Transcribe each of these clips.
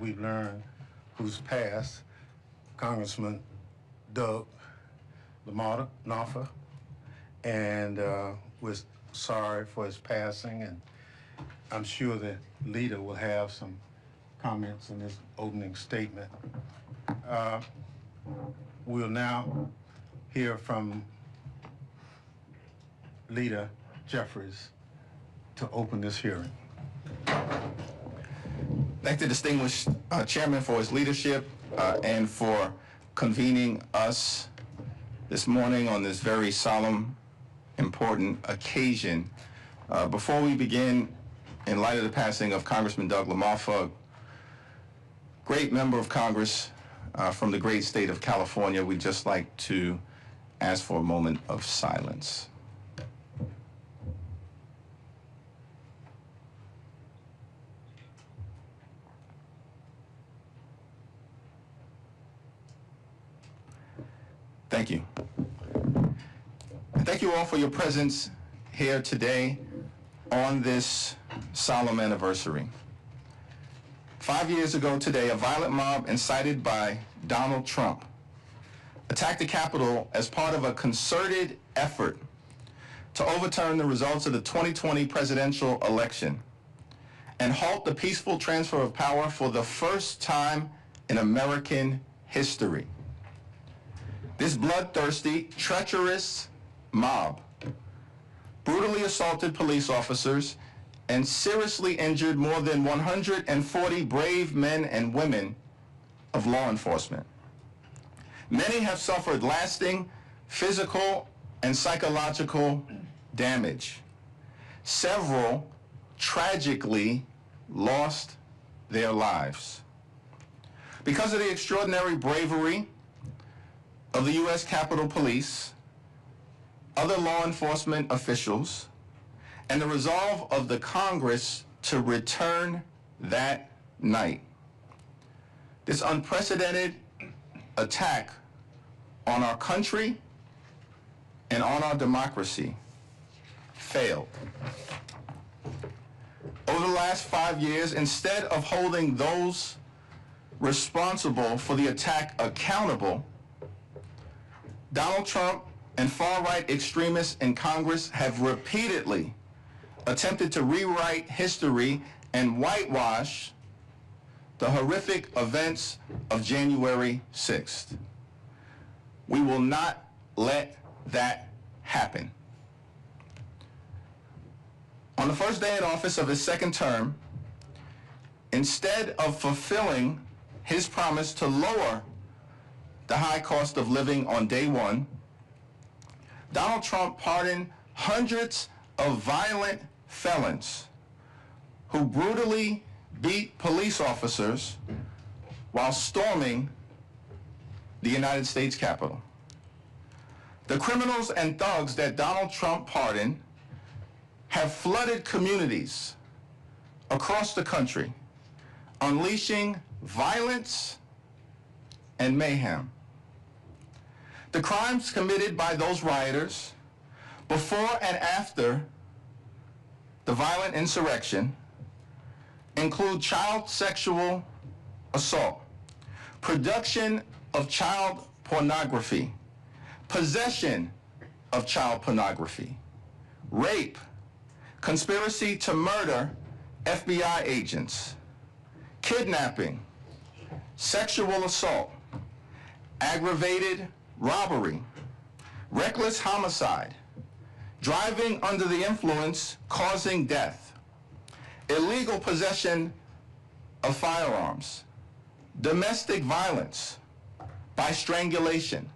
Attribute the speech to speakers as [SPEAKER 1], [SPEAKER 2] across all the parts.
[SPEAKER 1] we've learned who's passed, Congressman Doug Lamar, and we're sorry for his passing, and I'm sure the leader will have some comments in his opening statement. We'll now hear from Leader Jeffries to open this hearing.
[SPEAKER 2] Thank the distinguished chairman for his leadership and for convening us this morning on this very solemn, important occasion. Before we begin, in light of the passing of Congressman Doug Lamar, great member of Congress from the great state of California, we'd just like to ask for a moment of silence. Thank you. And thank you all for your presence here today on this solemn anniversary. 5 years ago today, a violent mob incited by Donald Trump attacked the Capitol as part of a concerted effort to overturn the results of the 2020 presidential election and halt the peaceful transfer of power for the first time in American history. This bloodthirsty, treacherous mob brutally assaulted police officers and seriously injured more than 140 brave men and women of law enforcement. Many have suffered lasting physical and psychological damage. Several tragically lost their lives. Because of the extraordinary bravery of the U.S. Capitol Police, other law enforcement officials, and the resolve of the Congress to return that night, this unprecedented attack on our country and on our democracy failed. Over the last 5 years, instead of holding those responsible for the attack accountable, Donald Trump and far-right extremists in Congress have repeatedly attempted to rewrite history and whitewash the horrific events of January 6th. We will not let that happen. On the first day in office of his second term, instead of fulfilling his promise to lower the high cost of living on day one, Donald Trump pardoned hundreds of violent felons who brutally beat police officers while storming the United States Capitol. The criminals and thugs that Donald Trump pardoned have flooded communities across the country, unleashing violence and mayhem. The crimes committed by those rioters before and after the violent insurrection include child sexual assault, production of child pornography, possession of child pornography, rape, conspiracy to murder FBI agents, kidnapping, sexual assault, aggravated robbery, reckless homicide, driving under the influence causing death, illegal possession of firearms, domestic violence by strangulation,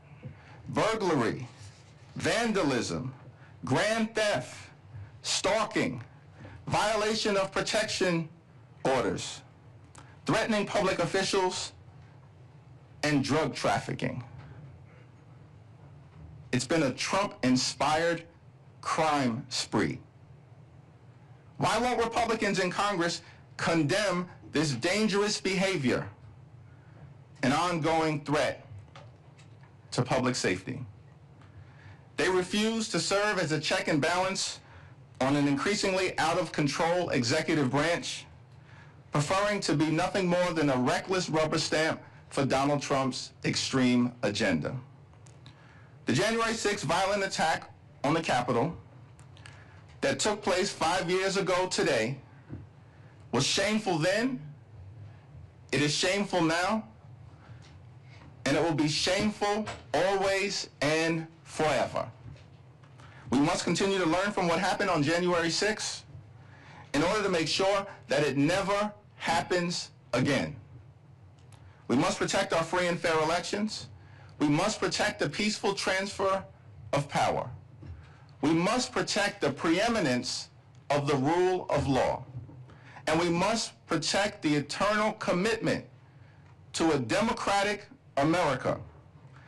[SPEAKER 2] burglary, vandalism, grand theft, stalking, violation of protection orders, threatening public officials, and drug trafficking. It's been a Trump-inspired crime spree. Why won't Republicans in Congress condemn this dangerous behavior, an ongoing threat to public safety? They refuse to serve as a check and balance on an increasingly out-of-control executive branch, preferring to be nothing more than a reckless rubber stamp for Donald Trump's extreme agenda. The January 6th violent attack on the Capitol that took place 5 years ago today was shameful then, it is shameful now, and it will be shameful always and forever. We must continue to learn from what happened on January 6th in order to make sure that it never happens again. We must protect our free and fair elections. We must protect the peaceful transfer of power. We must protect the preeminence of the rule of law. And we must protect the eternal commitment to a democratic America,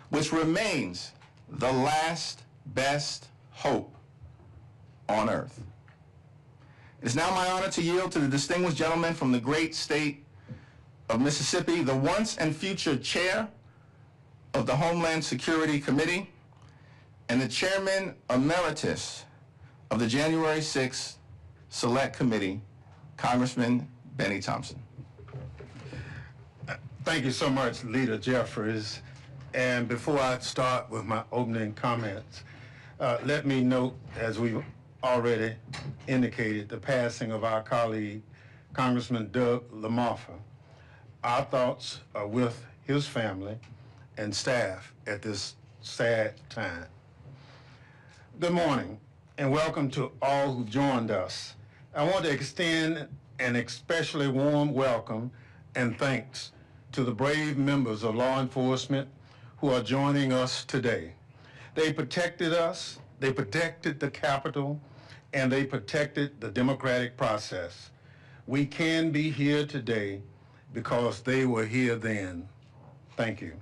[SPEAKER 2] which remains the last best hope on earth. It is now my honor to yield to the distinguished gentleman from the great state of Mississippi, the once and future chair of the Homeland Security Committee and the chairman emeritus of the January 6th Select Committee, Congressman Benny Thompson.
[SPEAKER 1] Thank you so much, Leader Jeffries. And before I start with my opening comments, let me note, as we've already indicated, the passing of our colleague, Congressman Doug LaMarfa. Our thoughts are with his family and staff at this sad time. Good morning, and welcome to all who joined us. I want to extend an especially warm welcome and thanks to the brave members of law enforcement who are joining us today. They protected us, they protected the Capitol, and they protected the democratic process. We can be here today because they were here then. Thank you.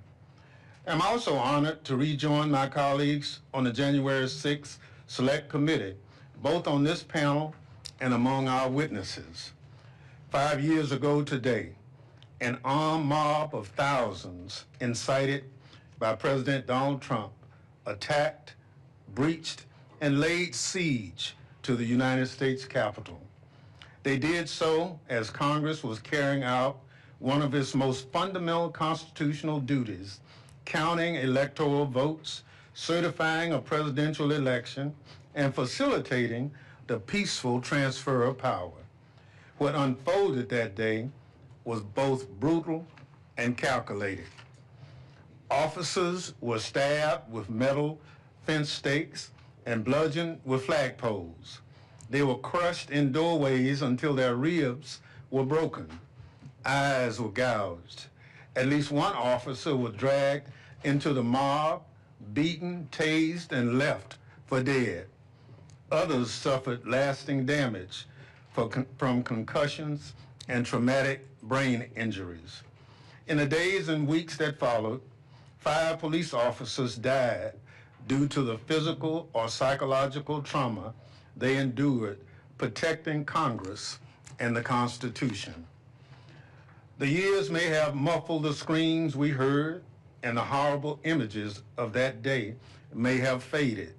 [SPEAKER 1] I'm also honored to rejoin my colleagues on the January 6th Select Committee, both on this panel and among our witnesses. 5 years ago today, an armed mob of thousands incited by President Donald Trump attacked, breached, and laid siege to the United States Capitol. They did so as Congress was carrying out one of its most fundamental constitutional duties, counting electoral votes, certifying a presidential election, and facilitating the peaceful transfer of power. What unfolded that day was both brutal and calculated. Officers were stabbed with metal fence stakes and bludgeoned with flagpoles. They were crushed in doorways until their ribs were broken. Eyes were gouged. At least one officer was dragged into the mob, beaten, tased, and left for dead. Others suffered lasting damage from concussions and traumatic brain injuries. In the days and weeks that followed, 5 police officers died due to the physical or psychological trauma they endured protecting Congress and the Constitution. The years may have muffled the screams we heard, and the horrible images of that day may have faded.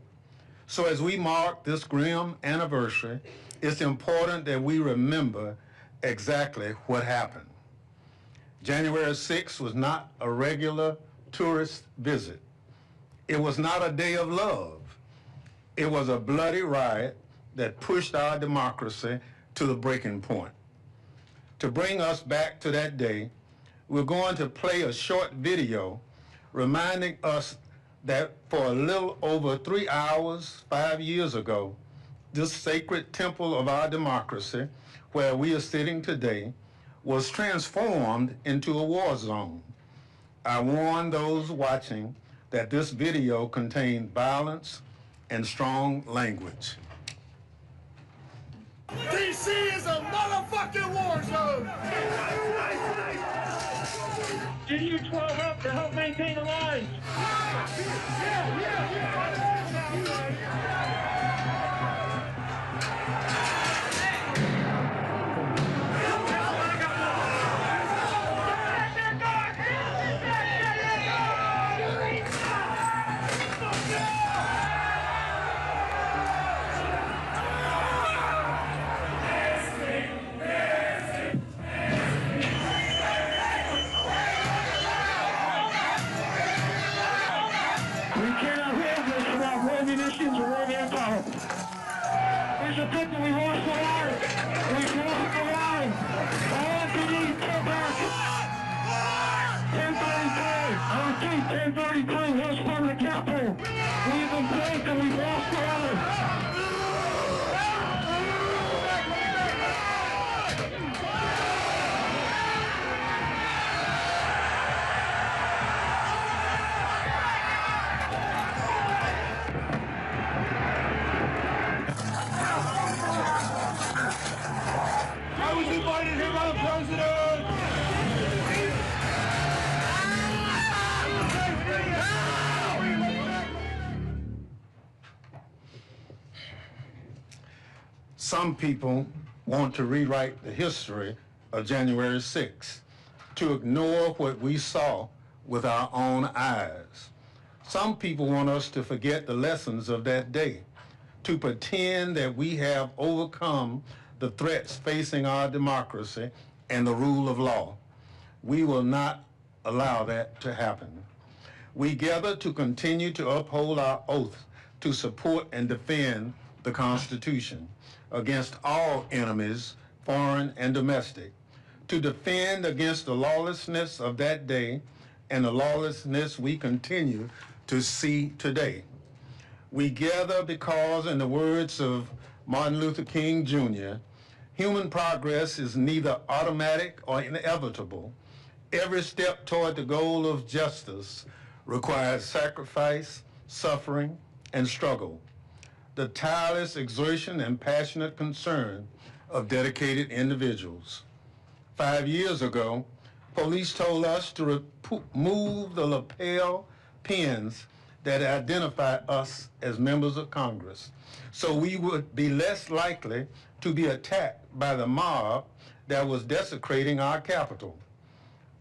[SPEAKER 1] So as we mark this grim anniversary, it's important that we remember exactly what happened. January 6th was not a regular tourist visit. It was not a day of love. It was a bloody riot that pushed our democracy to the breaking point. To bring us back to that day, we're going to play a short video reminding us that for a little over 3 hours, 5 years ago, this sacred temple of our democracy, where we are sitting today, was transformed into a war zone. I warn those watching that this video contained violence and strong language.
[SPEAKER 3] DC is a motherfucking war zone!
[SPEAKER 4] Give you 12 up to help maintain the lines. 6 and we lost the line. We lost the line. All to these kickbacks. 1033. I repeat, 1033. West part of the Capitol. We've been placed and we lost the line.
[SPEAKER 3] I was invited here by the president!
[SPEAKER 1] Some people want to rewrite the history of January 6th, to ignore what we saw with our own eyes. Some people want us to forget the lessons of that day, to pretend that we have overcome the threats facing our democracy and the rule of law. We will not allow that to happen. We gather to continue to uphold our oath to support and defend the Constitution against all enemies, foreign and domestic, to defend against the lawlessness of that day and the lawlessness we continue to see today. We gather because, in the words of Martin Luther King Jr., human progress is neither automatic or inevitable. Every step toward the goal of justice requires sacrifice, suffering, and struggle. The tireless exertion and passionate concern of dedicated individuals. 5 years ago, police told us to remove the lapel pins that identify us as members of Congress, so we would be less likely to be attacked by the mob that was desecrating our Capitol.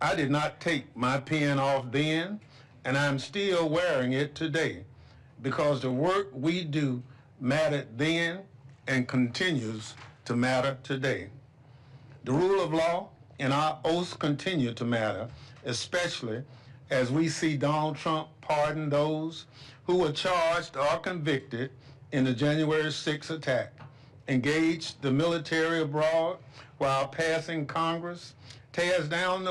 [SPEAKER 1] I did not take my pin off then, and I'm still wearing it today, because the work we do mattered then and continues to matter today. The rule of law and our oaths continue to matter, especially as we see Donald Trump pardon those who were charged or convicted in the January 6th attack, engage the military abroad while passing Congress, tears down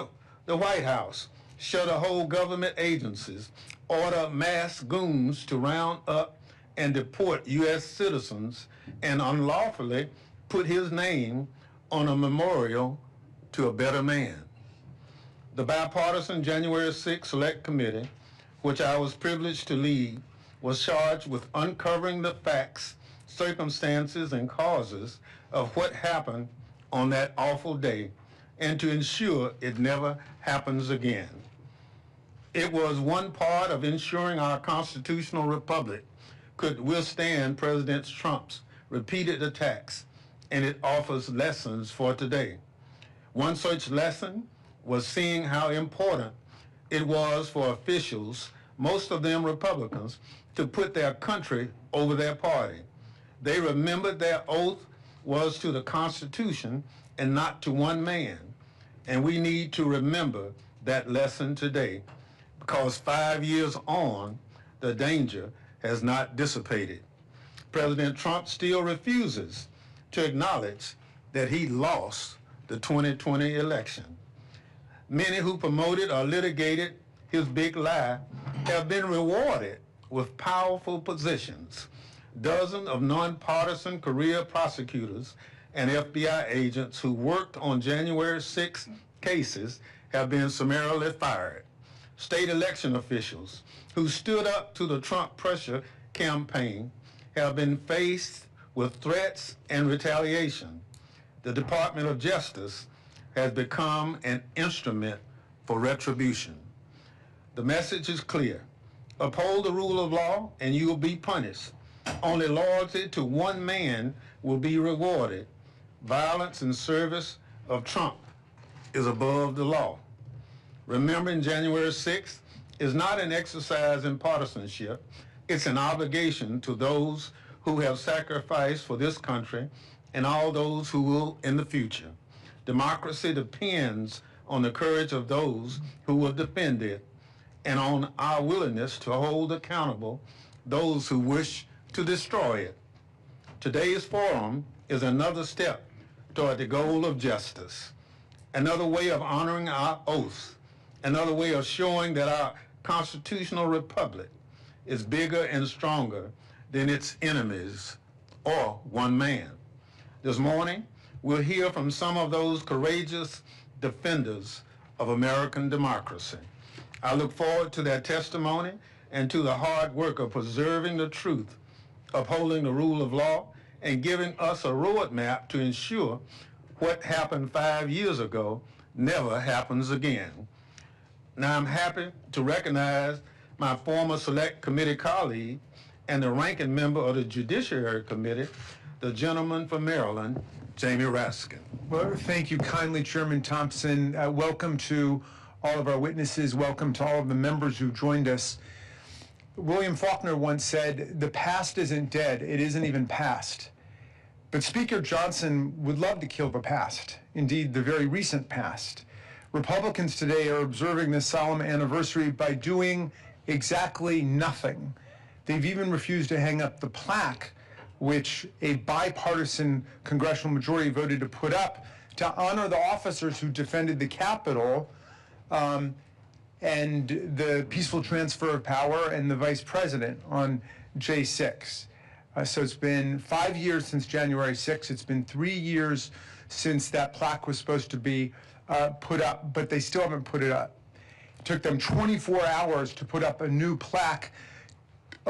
[SPEAKER 1] the White House, shutter whole government agencies, order mass goons to round up and deport U.S. citizens, and unlawfully put his name on a memorial to a better man. The bipartisan January 6th Select Committee, which I was privileged to lead, was charged with uncovering the facts, circumstances, and causes of what happened on that awful day, and to ensure it never happens again. It was one part of ensuring our constitutional republic could withstand President Trump's repeated attacks, and it offers lessons for today. One such lesson was seeing how important it was for officials, most of them Republicans, to put their country over their party. They remembered their oath was to the Constitution and not to one man. And we need to remember that lesson today, because 5 years on, the danger has not dissipated. President Trump still refuses to acknowledge that he lost the 2020 election. Many who promoted or litigated his big lie have been rewarded with powerful positions. Dozens of nonpartisan career prosecutors and FBI agents who worked on January 6 cases have been summarily fired. State election officials who stood up to the Trump pressure campaign have been faced with threats and retaliation. The Department of Justice has become an instrument for retribution. The message is clear. Uphold the rule of law and you will be punished. Only loyalty to one man will be rewarded. Violence in service of Trump is above the law. Remembering January 6th is not an exercise in partisanship. It's an obligation to those who have sacrificed for this country and all those who will in the future. Democracy depends on the courage of those who will defend it and on our willingness to hold accountable those who wish to destroy it. Today's forum is another step toward the goal of justice, another way of honoring our oaths, another way of showing that our constitutional republic is bigger and stronger than its enemies or one man. This morning, we'll hear from some of those courageous defenders of American democracy. I look forward to their testimony and to the hard work of preserving the truth, upholding the rule of law, and giving us a roadmap to ensure what happened 5 years ago never happens again. Now I'm happy to recognize my former Select Committee colleague and the ranking member of the Judiciary Committee, the gentleman from Maryland, Jamie Raskin.
[SPEAKER 5] Well, thank you kindly, Chairman Thompson. Welcome to all of our witnesses. Welcome to all of the members who joined us. William Faulkner once said, "The past isn't dead, it isn't even past." But Speaker Johnson would love to kill the past, indeed the very recent past. Republicans today are observing this solemn anniversary by doing exactly nothing. They've even refused to hang up the plaque which a bipartisan congressional majority voted to put up to honor the officers who defended the Capitol and the peaceful transfer of power and the vice president on J6. So it's been 5 years since January 6th. It's been 3 years since that plaque was supposed to be put up, but they still haven't put it up. It took them 24 hours to put up a new plaque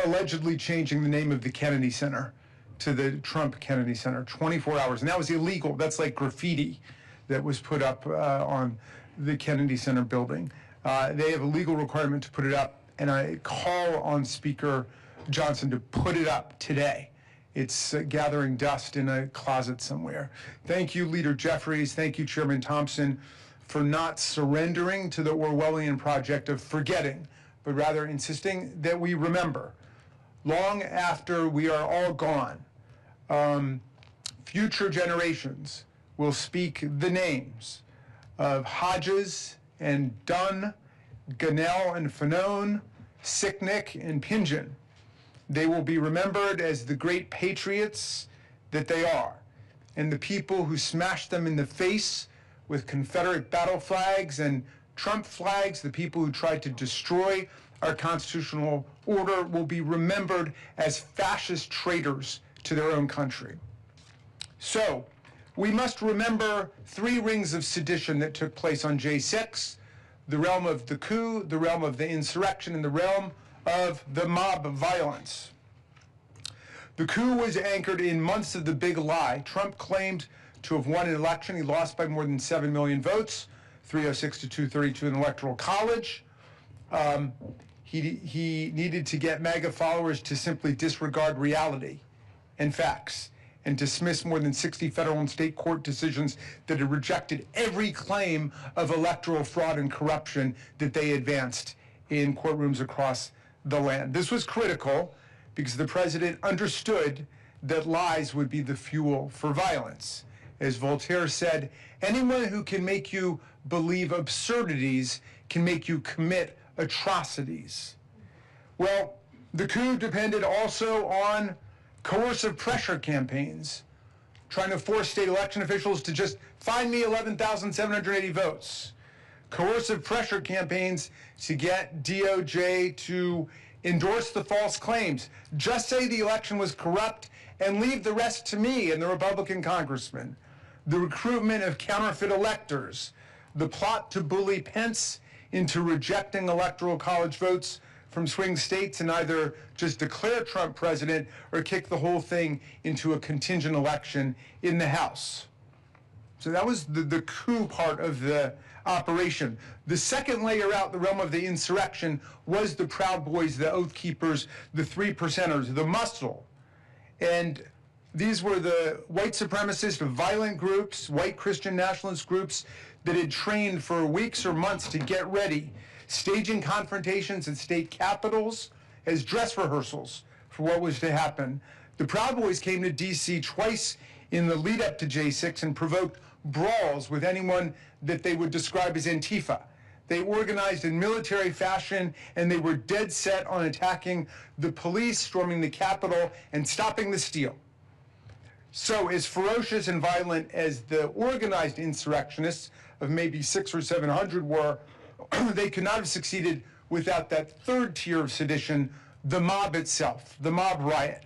[SPEAKER 5] allegedly changing the name of the Kennedy Center to the Trump Kennedy Center. 24 hours, and that was illegal. That's like graffiti that was put up on the Kennedy Center building. They have a legal requirement to put it up, and I call on Speaker Johnson to put it up today. It's gathering dust in a closet somewhere. Thank you, Leader Jeffries. Thank you, Chairman Thompson, for not surrendering to the Orwellian project of forgetting, but rather insisting that we remember. Long after we are all gone, future generations will speak the names of Hodges and Dunn, Gunnell and Fanone, Sicknick and Pingen. They will be remembered as the great patriots that they are, and the people who smashed them in the face with Confederate battle flags and Trump flags, the people who tried to destroy our constitutional order, will be remembered as fascist traitors to their own country. So, we must remember 3 rings of sedition that took place on J6, the realm of the coup, the realm of the insurrection, and the realm of the mob violence. The coup was anchored in months of the big lie. Trump claimed to have won an election. He lost by more than 7 million votes, 306 to 232 in the Electoral College. He needed to get MAGA followers to simply disregard reality and facts and dismiss more than 60 federal and state court decisions that had rejected every claim of electoral fraud and corruption that they advanced in courtrooms across the land. This was critical because the president understood that lies would be the fuel for violence. As Voltaire said, anyone who can make you believe absurdities can make you commit atrocities. Well, the coup depended also on coercive pressure campaigns, trying to force state election officials to just find me 11,780 votes. Coercive pressure campaigns to get DOJ to endorse the false claims. Just say the election was corrupt and leave the rest to me and the Republican congressman. The recruitment of counterfeit electors, the plot to bully Pence into rejecting electoral college votes from swing states and either just declare Trump president or kick the whole thing into a contingent election in the House. So that was the coup part of the operation. The second layer out, the realm of the insurrection, was the Proud Boys, the Oath Keepers, the 3 percenters, the muscle. And these were the white supremacist, violent groups, white Christian nationalist groups that had trained for weeks or months to get ready, staging confrontations at state capitals as dress rehearsals for what was to happen. The Proud Boys came to D.C. twice in the lead up to J6 and provoked brawls with anyone that they would describe as Antifa. They organized in military fashion, and they were dead set on attacking the police, storming the Capitol, and stopping the steal. So as ferocious and violent as the organized insurrectionists of maybe 600 or 700 were, they could not have succeeded without that third tier of sedition, the mob itself, the mob riot.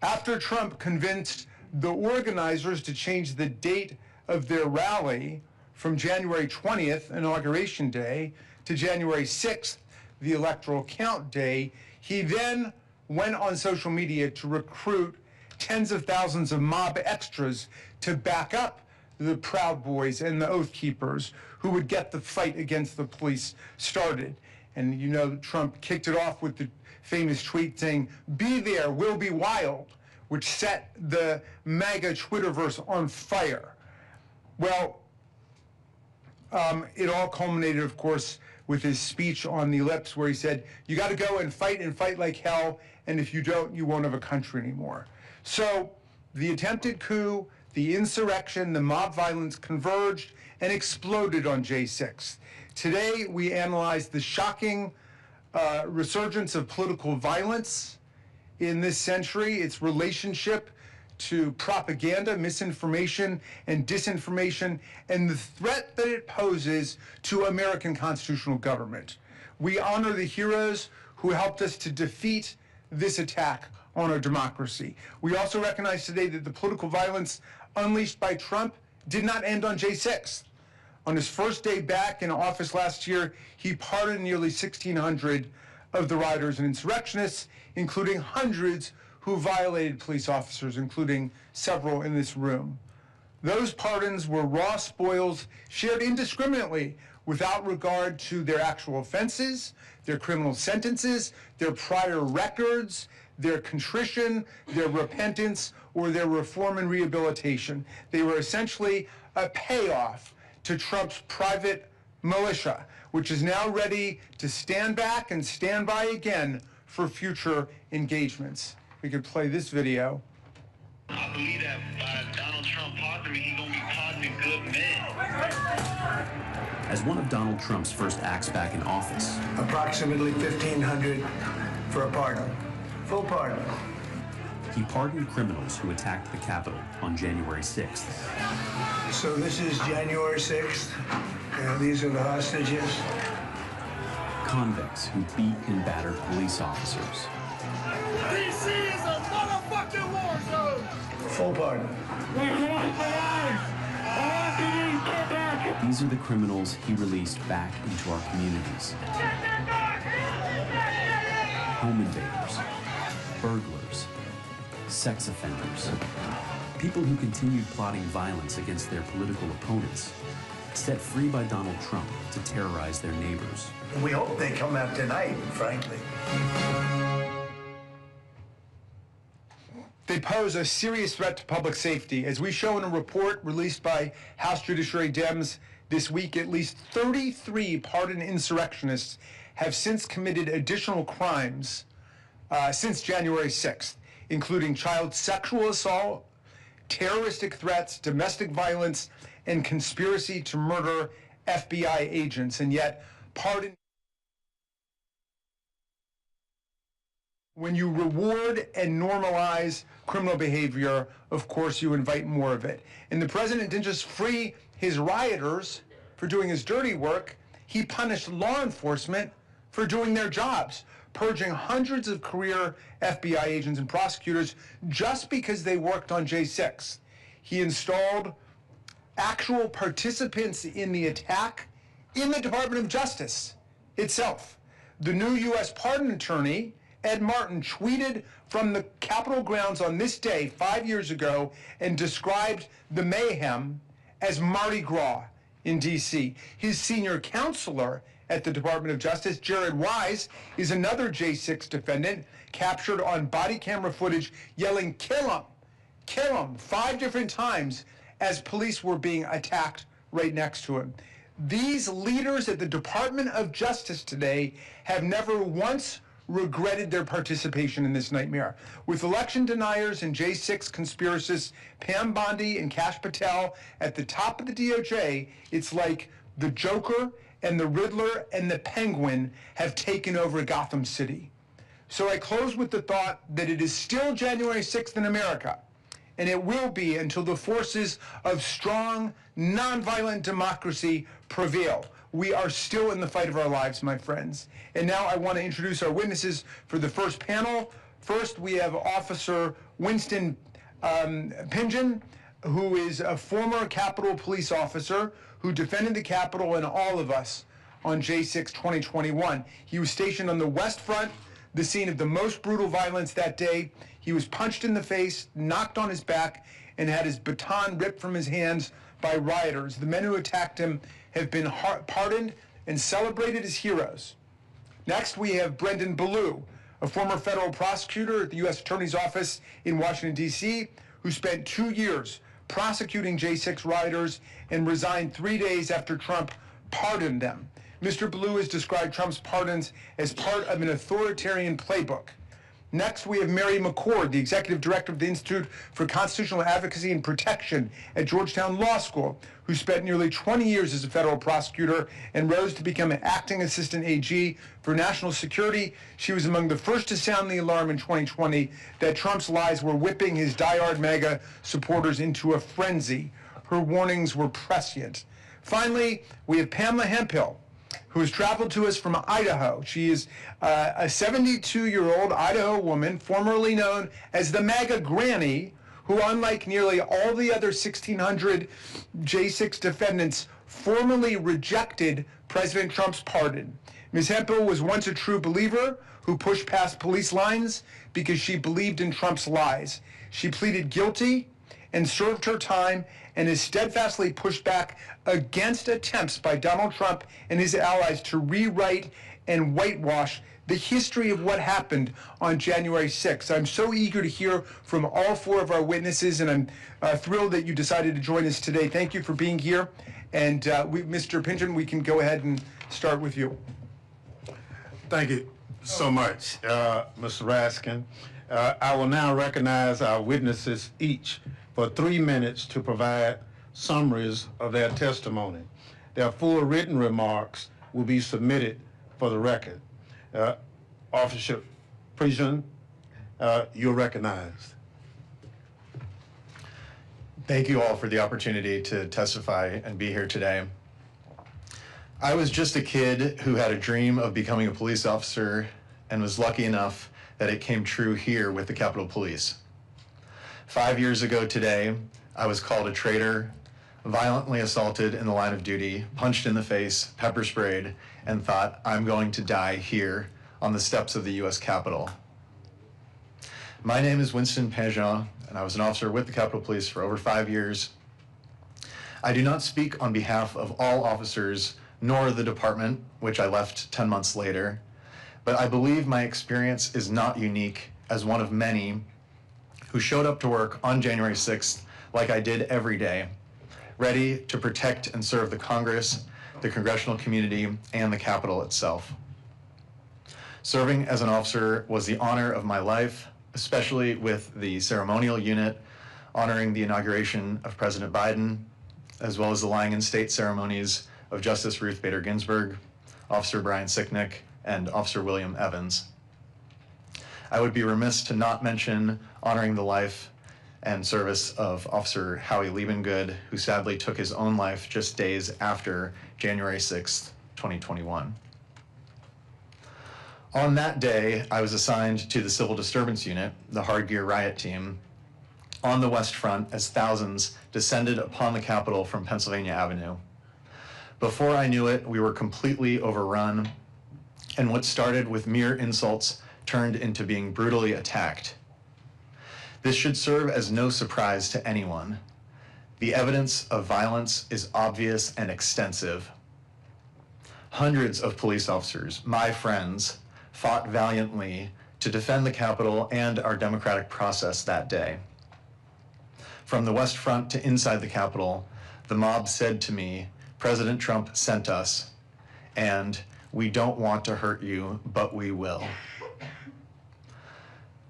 [SPEAKER 5] After Trump convinced the organizers to change the date of their rally from January 20th, Inauguration Day, to January 6th, the electoral count day, he then went on social media to recruit tens of thousands of mob extras to back up the Proud Boys and the Oath Keepers who would get the fight against the police started. And you know, Trump kicked it off with the famous tweet saying, "Be there, we'll be wild," which set the MAGA Twitterverse on fire. Well, it all culminated, of course, with his speech on the ellipse where he said, you got to go and fight like hell, and if you don't, you won't have a country anymore. So the attempted coup, the insurrection, the mob violence converged and exploded on J6. Today, we analyze the shocking resurgence of political violence in this century, its relationship to propaganda, misinformation, and disinformation, and the threat that it poses to American constitutional government. We honor the heroes who helped us to defeat this attack on our democracy. We also recognize today that the political violence unleashed by Trump did not end on J6. On his first day back in office last year, he pardoned nearly 1,600 of the rioters and insurrectionists, including hundreds who violated police officers, including several in this room. Those pardons were raw spoils shared indiscriminately without regard to their actual offenses, their criminal sentences, their prior records, their contrition, their repentance, or their reform and rehabilitation. They were essentially a payoff to Trump's private militia, which is now ready to stand back and stand by again for future engagements. We could play this video.
[SPEAKER 6] I believe that by Donald Trump pardoning, he's going to be pardoning good men.
[SPEAKER 7] As one of Donald Trump's first acts back in office,
[SPEAKER 8] approximately 1,500 for a pardon, full pardon.
[SPEAKER 7] He pardoned criminals who attacked the Capitol on January 6th.
[SPEAKER 8] So this is January 6th, and these are the hostages.
[SPEAKER 7] Convicts who beat and battered police officers.
[SPEAKER 3] DC is a motherfucking war zone!
[SPEAKER 8] Full pardon.
[SPEAKER 7] These are the criminals he released back into our communities. Home invaders, burglars, sex offenders, people who continued plotting violence against their political opponents, set free by Donald Trump to terrorize their neighbors.
[SPEAKER 8] We hope they come out tonight, frankly.
[SPEAKER 5] They pose a serious threat to public safety. As we show in a report released by House Judiciary Dems this week, at least 33 pardoned insurrectionists have since committed additional crimes since January 6th, including child sexual assault, terroristic threats, domestic violence, and conspiracy to murder FBI agents. And yet, pardon. When you reward and normalize criminal behavior, of course, you invite more of it. And the president didn't just free his rioters for doing his dirty work, he punished law enforcement for doing their jobs, purging hundreds of career FBI agents and prosecutors just because they worked on J6. He installed actual participants in the attack in the Department of Justice itself. The new U.S. pardon attorney, Ed Martin, tweeted from the Capitol grounds on this day 5 years ago and described the mayhem as Mardi Gras in D.C. His senior counselor at the Department of Justice, Jared Wise, is another J6 defendant captured on body camera footage yelling, "Kill him," 5 different times as police were being attacked right next to him. These leaders at the Department of Justice today have never once regretted their participation in this nightmare. With election deniers and J6 conspiracists Pam Bondi and Kash Patel at the top of the DOJ, it's like the Joker and the Riddler and the Penguin have taken over Gotham City. So I close with the thought that it is still January 6th in America, and it will be until the forces of strong, nonviolent democracy prevail. We are still in the fight of our lives, my friends. And now I want to introduce our witnesses for the first panel. First, we have Officer Winston Pingeon, who is a former Capitol Police officer who defended the Capitol and all of us on J6 2021. He was stationed on the West Front, the scene of the most brutal violence that day. He was punched in the face, knocked on his back, and had his baton ripped from his hands by rioters. The men who attacked him have been pardoned and celebrated as heroes. Next, we have Brendan Ballou, a former federal prosecutor at the U.S. Attorney's Office in Washington, D.C., who spent 2 years prosecuting J6 rioters and resigned 3 days after Trump pardoned them. Mr. Ballou has described Trump's pardons as part of an authoritarian playbook. Next, we have Mary McCord, the executive director of the Institute for Constitutional Advocacy and Protection at Georgetown Law School, who spent nearly 20 years as a federal prosecutor and rose to become an acting assistant AG for national security. She was among the first to sound the alarm in 2020 that Trump's lies were whipping his diehard MAGA supporters into a frenzy. Her warnings were prescient. Finally, we have Pamela Hemphill, who has traveled to us from Idaho. She is a 72-year-old Idaho woman, formerly known as the MAGA Granny, who, unlike nearly all the other 1,600 J6 defendants, formally rejected President Trump's pardon. Ms. Hemphill was once a true believer who pushed past police lines because she believed in Trump's lies. She pleaded guilty and served her time and has steadfastly pushed back against attempts by Donald Trump and his allies to rewrite and whitewash the history of what happened on January 6th. I'm so eager to hear from all four of our witnesses, and I'm thrilled that you decided to join us today. Thank you for being here. And Mr. Pingeon, we can go ahead and start with you.
[SPEAKER 1] Thank you so much, Mr. Raskin. I will now recognize our witnesses each for 3 minutes to provide summaries of their testimony. Their full written remarks will be submitted for the record. Officer Pingeon, you're recognized.
[SPEAKER 9] Thank you all for the opportunity to testify and be here today. I was just a kid who had a dream of becoming a police officer and was lucky enough that it came true here with the Capitol Police. 5 years ago today, I was called a traitor, violently assaulted in the line of duty, punched in the face, pepper sprayed, and thought, I'm going to die here on the steps of the U.S. Capitol. My name is Winston Pingeon, and I was an officer with the Capitol Police for over 5 years. I do not speak on behalf of all officers, nor the department, which I left 10 months later, but I believe my experience is not unique as one of many who showed up to work on January 6th like I did every day, ready to protect and serve the Congress, the congressional community, and the Capitol itself. Serving as an officer was the honor of my life, especially with the ceremonial unit honoring the inauguration of President Biden, as well as the lying in state ceremonies of Justice Ruth Bader Ginsburg, Officer Brian Sicknick, and Officer William Evans. I would be remiss to not mention honoring the life and service of Officer Howie Liebengood, who sadly took his own life just days after January 6th, 2021. On that day, I was assigned to the Civil Disturbance Unit, the Hard Gear Riot Team, on the West Front as thousands descended upon the Capitol from Pennsylvania Avenue. Before I knew it, we were completely overrun, and what started with mere insults turned into being brutally attacked. This should serve as no surprise to anyone. The evidence of violence is obvious and extensive. Hundreds of police officers, my friends, fought valiantly to defend the Capitol and our democratic process that day. From the West Front to inside the Capitol, the mob said to me, President Trump sent us, and we don't want to hurt you, but we will.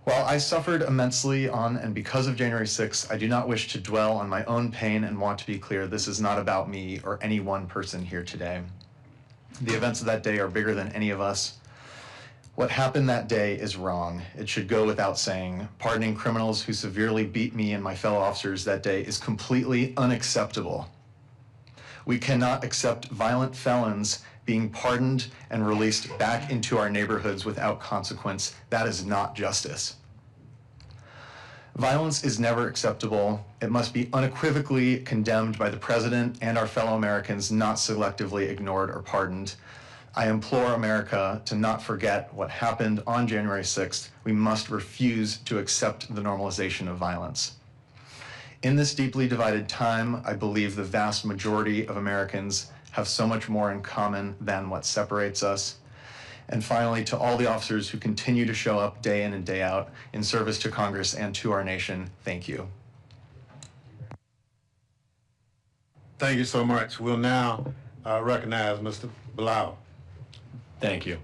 [SPEAKER 9] While I suffered immensely on and because of January 6th, I do not wish to dwell on my own pain and want to be clear, this is not about me or any one person here today. The events of that day are bigger than any of us. What happened that day is wrong. It should go without saying. Pardoning criminals who severely beat me and my fellow officers that day is completely unacceptable. We cannot accept violent felons being pardoned and released back into our neighborhoods without consequence. That is not justice. Violence is never acceptable. It must be unequivocally condemned by the President and our fellow Americans, not selectively ignored or pardoned. I implore America to not forget what happened on January 6th. We must refuse to accept the normalization of violence. In this deeply divided time, I believe the vast majority of Americans have so much more in common than what separates us. And finally, to all the officers who continue to show up day in and day out in service to Congress and to our nation, thank you.
[SPEAKER 1] Thank you so much. We'll now recognize Mr. Blau.
[SPEAKER 10] Thank you.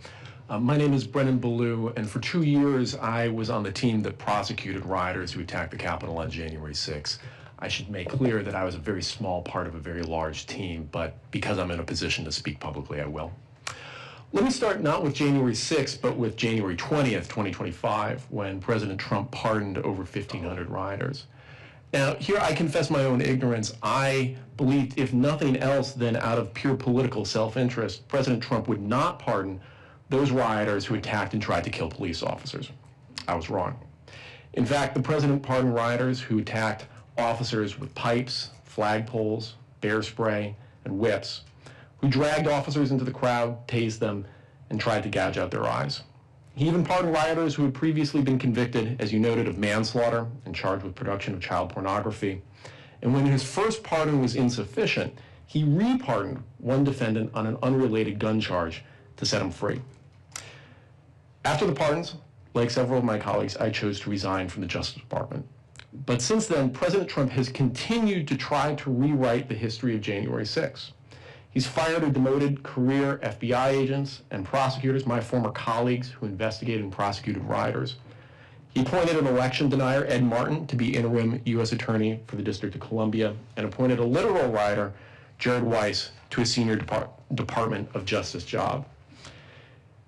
[SPEAKER 10] My name is Brennan Ballou, and for 2 years I was on the team that prosecuted rioters who attacked the Capitol on January 6th. I should make clear that I was a very small part of a very large team, but because I'm in a position to speak publicly, I will. Let me start not with January 6th, but with January 20th, 2025, when President Trump pardoned over 1,500 rioters. Now, here I confess my own ignorance. I believed, if nothing else than out of pure political self-interest, President Trump would not pardon those rioters who attacked and tried to kill police officers. I was wrong. In fact, the president pardoned rioters who attacked officers with pipes, flagpoles, bear spray, and whips, who dragged officers into the crowd, tased them, and tried to gouge out their eyes. He even pardoned rioters who had previously been convicted, as you noted, of manslaughter and charged with production of child pornography. And when his first pardon was insufficient, he re-pardoned one defendant on an unrelated gun charge to set him free. After the pardons, like several of my colleagues, I chose to resign from the Justice Department. But since then, President Trump has continued to try to rewrite the history of January 6th. He's fired or demoted career FBI agents and prosecutors, my former colleagues who investigated and prosecuted rioters. He appointed an election denier, Ed Martin, to be interim U.S. Attorney for the District of Columbia, and appointed a literal rioter, Jared Weiss, to a senior Department of Justice job.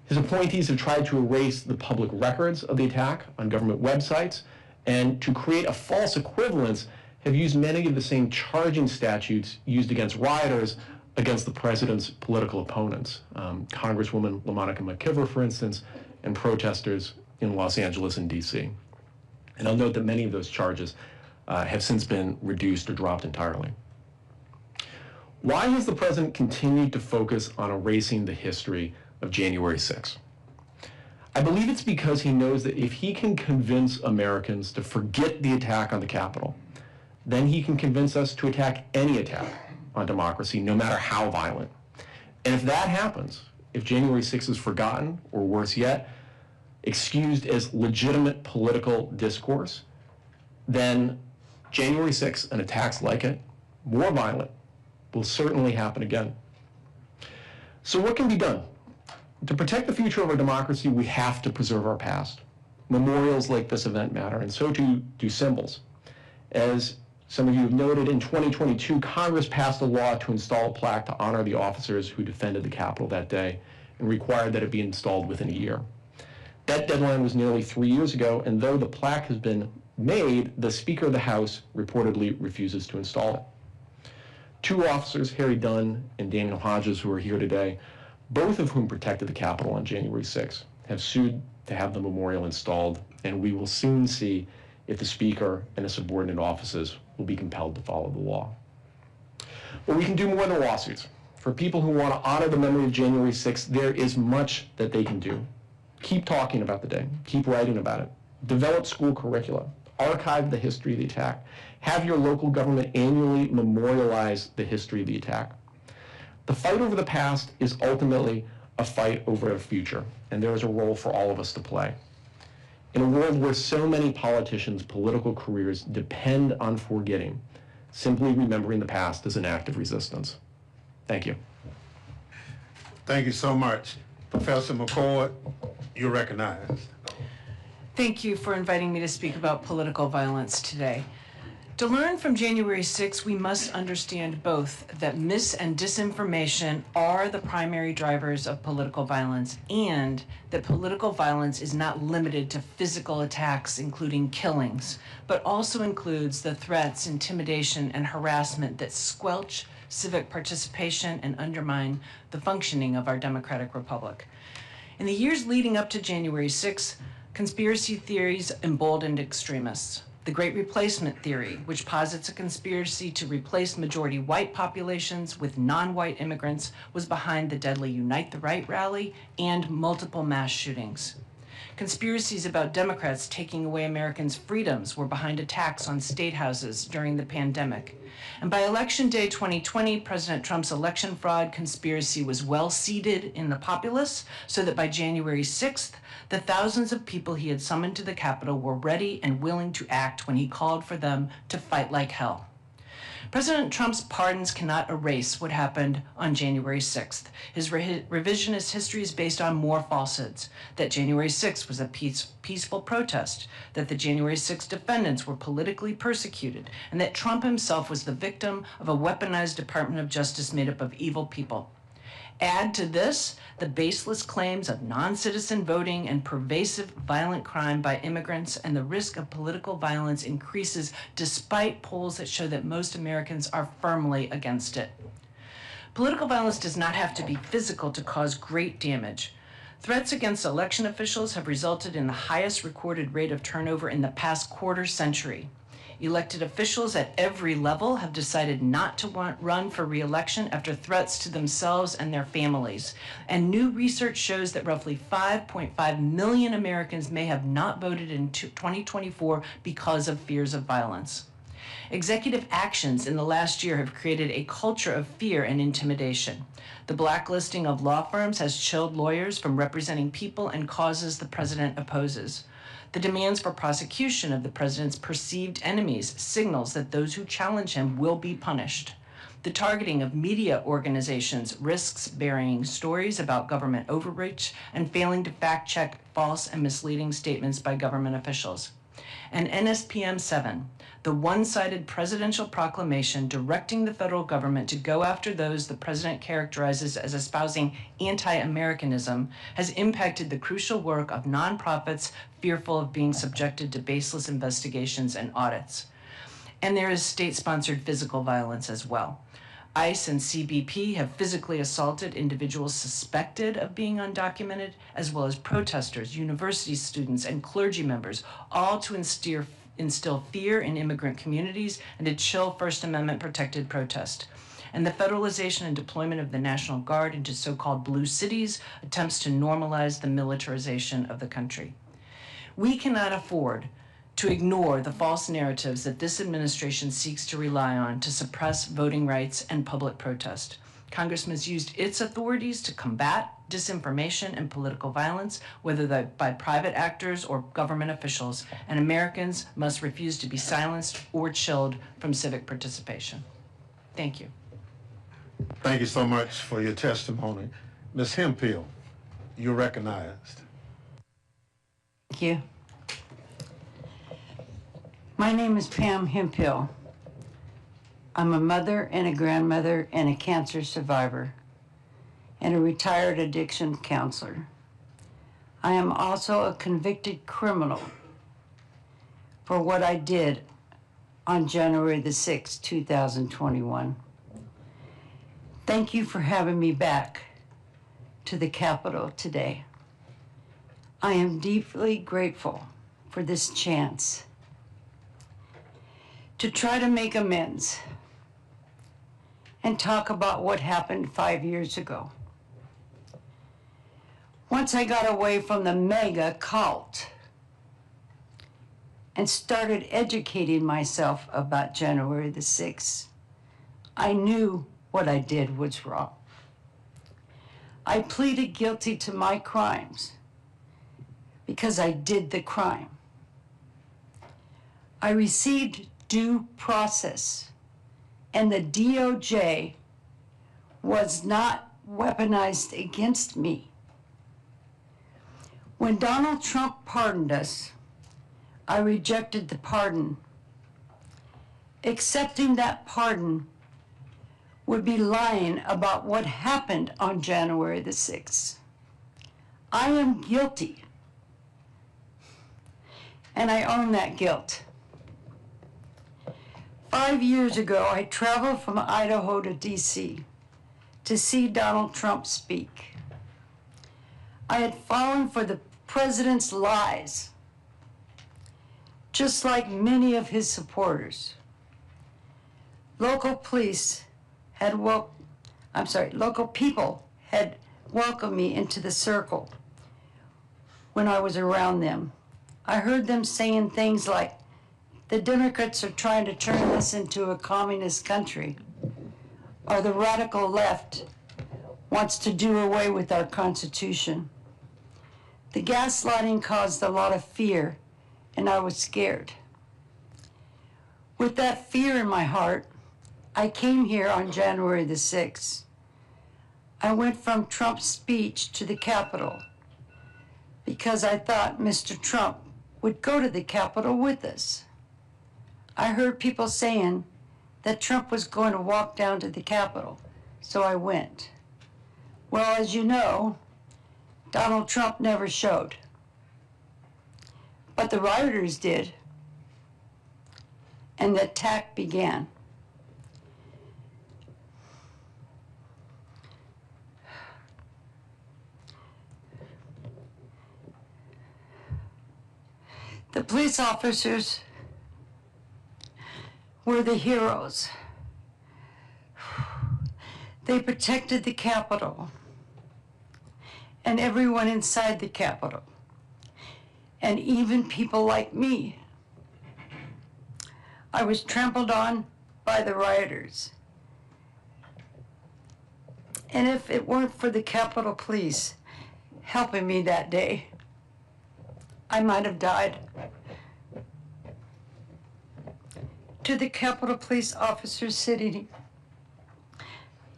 [SPEAKER 10] His appointees have tried to erase the public records of the attack on government websites, and to create a false equivalence, have used many of the same charging statutes used against rioters against the president's political opponents, Congresswoman LaMonica McKibber, for instance, and protesters in Los Angeles and D.C. And I'll note that many of those charges have since been reduced or dropped entirely. Why has the president continued to focus on erasing the history of January 6th? I believe it's because he knows that if he can convince Americans to forget the attack on the Capitol, then he can convince us to attack any attack on democracy, no matter how violent. And if that happens, if January 6th is forgotten, or worse yet, excused as legitimate political discourse, then January 6th and attacks like it, more violent, will certainly happen again. So what can be done? To protect the future of our democracy, we have to preserve our past. Memorials like this event matter, and so too do symbols. As some of you have noted, in 2022, Congress passed a law to install a plaque to honor the officers who defended the Capitol that day and required that it be installed within a year. That deadline was nearly 3 years ago, and though the plaque has been made, the Speaker of the House reportedly refuses to install it. Two officers, Harry Dunn and Daniel Hodges, who are here today, both of whom protected the Capitol on January 6th, have sued to have the memorial installed, and we will soon see if the Speaker and his subordinate offices will be compelled to follow the law. But we can do more than lawsuits. For people who want to honor the memory of January 6th, there is much that they can do. Keep talking about the day. Keep writing about it. Develop school curricula. Archive the history of the attack. Have your local government annually memorialize the history of the attack. The fight over the past is ultimately a fight over a future, and there is a role for all of us to play. In a world where so many politicians' political careers depend on forgetting, simply remembering the past is an act of resistance. Thank you.
[SPEAKER 1] Thank you so much. Professor McCord, you're recognized.
[SPEAKER 11] Thank you for inviting me to speak about political violence today. To learn from January 6, we must understand both that mis and disinformation are the primary drivers of political violence, and that political violence is not limited to physical attacks, including killings, but also includes the threats, intimidation, and harassment that squelch civic participation and undermine the functioning of our democratic republic. In the years leading up to January 6, conspiracy theories emboldened extremists. The Great Replacement Theory, which posits a conspiracy to replace majority white populations with non-white immigrants, was behind the deadly Unite the Right rally and multiple mass shootings. Conspiracies about Democrats taking away Americans' freedoms were behind attacks on state houses during the pandemic. And by Election Day 2020, President Trump's election fraud conspiracy was well seated in the populace, so that by January 6th, the thousands of people he had summoned to the Capitol were ready and willing to act when he called for them to fight like hell. President Trump's pardons cannot erase what happened on January 6th. His revisionist history is based on more falsehoods: that January 6th was a peaceful protest, that the January 6th defendants were politically persecuted, and that Trump himself was the victim of a weaponized Department of Justice made up of evil people. Add to this the baseless claims of non-citizen voting and pervasive violent crime by immigrants, and the risk of political violence increases despite polls that show that most Americans are firmly against it. Political violence does not have to be physical to cause great damage. Threats against election officials have resulted in the highest recorded rate of turnover in the past quarter century. Elected officials at every level have decided not to run for re-election after threats to themselves and their families. And new research shows that roughly 5.5 million Americans may have not voted in 2024 because of fears of violence. Executive actions in the last year have created a culture of fear and intimidation. The blacklisting of law firms has chilled lawyers from representing people and causes the president opposes. The demands for prosecution of the president's perceived enemies signals that those who challenge him will be punished. The targeting of media organizations risks burying stories about government overreach and failing to fact-check false and misleading statements by government officials. And NSPM 7, the one-sided presidential proclamation directing the federal government to go after those the president characterizes as espousing anti-Americanism, has impacted the crucial work of nonprofits fearful of being subjected to baseless investigations and audits. And there is state-sponsored physical violence as well. ICE and CBP have physically assaulted individuals suspected of being undocumented, as well as protesters, university students, and clergy members, all to instill fear in immigrant communities and to chill First Amendment protected protest. And the federalization and deployment of the National Guard into so-called blue cities attempts to normalize the militarization of the country. We cannot afford to ignore the false narratives that this administration seeks to rely on to suppress voting rights and public protest. Congress has used its authorities to combat disinformation and political violence, whether by private actors or government officials, and Americans must refuse to be silenced or chilled from civic participation. Thank you.
[SPEAKER 1] Thank you so much for your testimony. Ms. Hemphill, you're recognized.
[SPEAKER 12] Thank you. My name is Pam Hemphill. I'm a mother and a grandmother and a cancer survivor and a retired addiction counselor. I am also a convicted criminal for what I did on January the 6th, 2021. Thank you for having me back to the Capitol today. I am deeply grateful for this chance to try to make amends and talk about what happened 5 years ago. Once I got away from the mega cult and started educating myself about January the 6th, I knew what I did was wrong. I pleaded guilty to my crimes because I did the crime. I received due process, and the DOJ was not weaponized against me. When Donald Trump pardoned us, I rejected the pardon accepting that pardon would be lying about what happened on January the 6th. I am guilty, and I own that guilt. 5 years ago, I traveled from Idaho to DC to see Donald Trump speak. I had fallen for the president's lies, just like many of his supporters. Local people had welcomed me into the circle when I was around them. I heard them saying things like, the Democrats are trying to turn us into a communist country, or the radical left wants to do away with our Constitution. The gaslighting caused a lot of fear, and I was scared. With that fear in my heart, I came here on January the 6th. I went from Trump's speech to the Capitol because I thought Mr. Trump would go to the Capitol with us. I heard people saying that Trump was going to walk down to the Capitol, so I went. Well, as you know, Donald Trump never showed, but the rioters did, and the attack began. The police officers were the heroes. They protected the Capitol and everyone inside the Capitol, and even people like me. I was trampled on by the rioters. And if it weren't for the Capitol Police helping me that day, I might have died. To the Capitol Police officers sitting,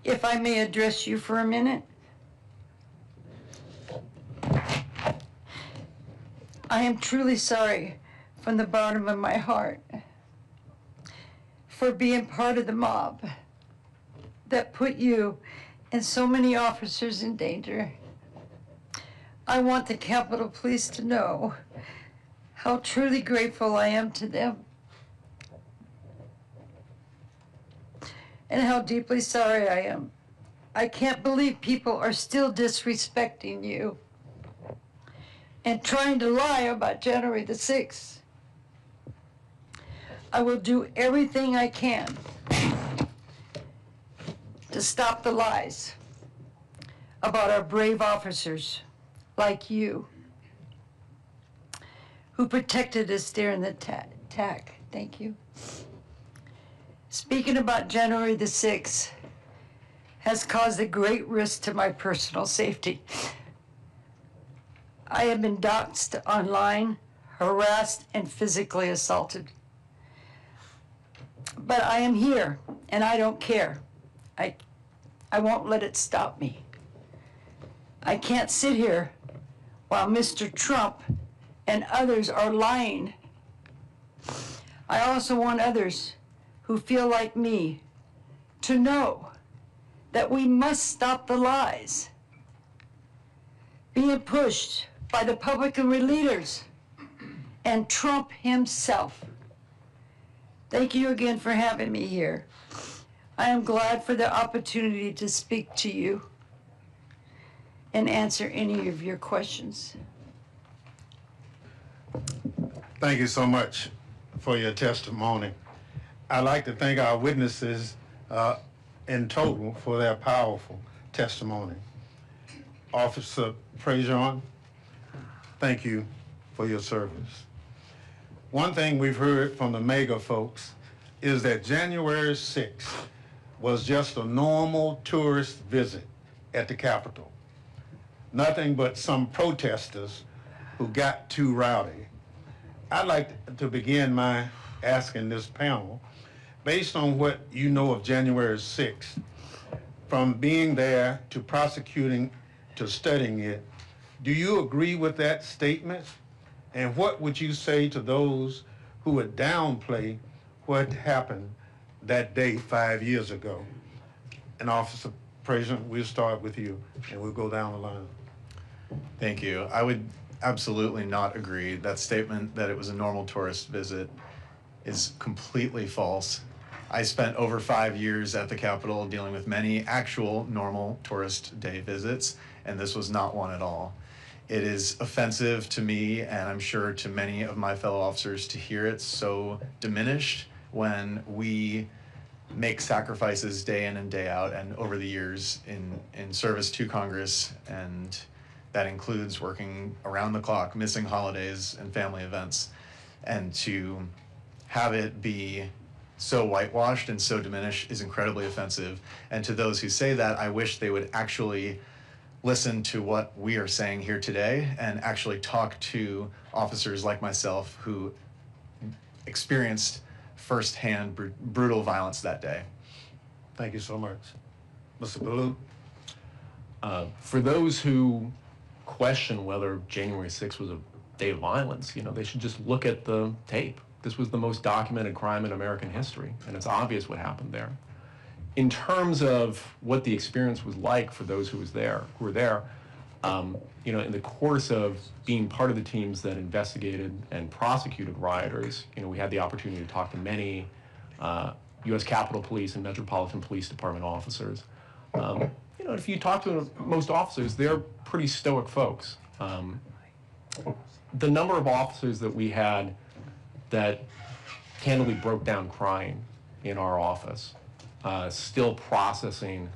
[SPEAKER 12] if I may address you for a minute. I am truly sorry from the bottom of my heart for being part of the mob that put you and so many officers in danger. I want the Capitol Police to know how truly grateful I am to them and how deeply sorry I am. I can't believe people are still disrespecting you and trying to lie about January the 6th. I will do everything I can to stop the lies about our brave officers like you who protected us during the attack. Thank you. Speaking about January the 6th has caused a great risk to my personal safety. I have been doxxed online, harassed, and physically assaulted. But I am here, and I don't care. I won't let it stop me. I can't sit here while Mr. Trump and others are lying. I also want others who feel like me to know that we must stop the lies being pushed by the Republican leaders and Trump himself. Thank you again for having me here. I am glad for the opportunity to speak to you and answer any of your questions.
[SPEAKER 1] Thank you so much for your testimony. I'd like to thank our witnesses in total for their powerful testimony. Officer Prejean, thank you for your service. One thing we've heard from the MAGA folks is that January 6th was just a normal tourist visit at the Capitol. Nothing but some protesters who got too rowdy. I'd like to begin my asking this panel, based on what you know of January 6th, from being there to prosecuting to studying it, do you agree with that statement? And what would you say to those who would downplay what happened that day 5 years ago. And Officer President, we'll start with you, and we'll go down the line.
[SPEAKER 9] Thank you. I would absolutely not agree. That statement that it was a normal tourist visit is completely false. I spent over 5 years at the Capitol dealing with many actual normal tourist day visits, and this was not one at all. It is offensive to me, and I'm sure to many of my fellow officers, to hear it so diminished when we make sacrifices day in and day out and over the years in service to Congress, and that includes working around the clock, missing holidays and family events, and to have it be so whitewashed and so diminished is incredibly offensive. And to those who say that, I wish they would actually listen to what we are saying here today and actually talk to officers like myself who experienced firsthand brutal violence that day.
[SPEAKER 1] Thank you so much. Mr. Ballou?
[SPEAKER 10] For those who question whether January 6th was a day of violence, they should just look at the tape. This was the most documented crime in American history, and it's obvious what happened there. In terms of what the experience was like for those who were there, in the course of being part of the teams that investigated and prosecuted rioters, we had the opportunity to talk to many U.S. Capitol Police and Metropolitan Police Department officers. If you talk to most officers, they're pretty stoic folks. The number of officers that we had that candidly broke down crying in our office, still processing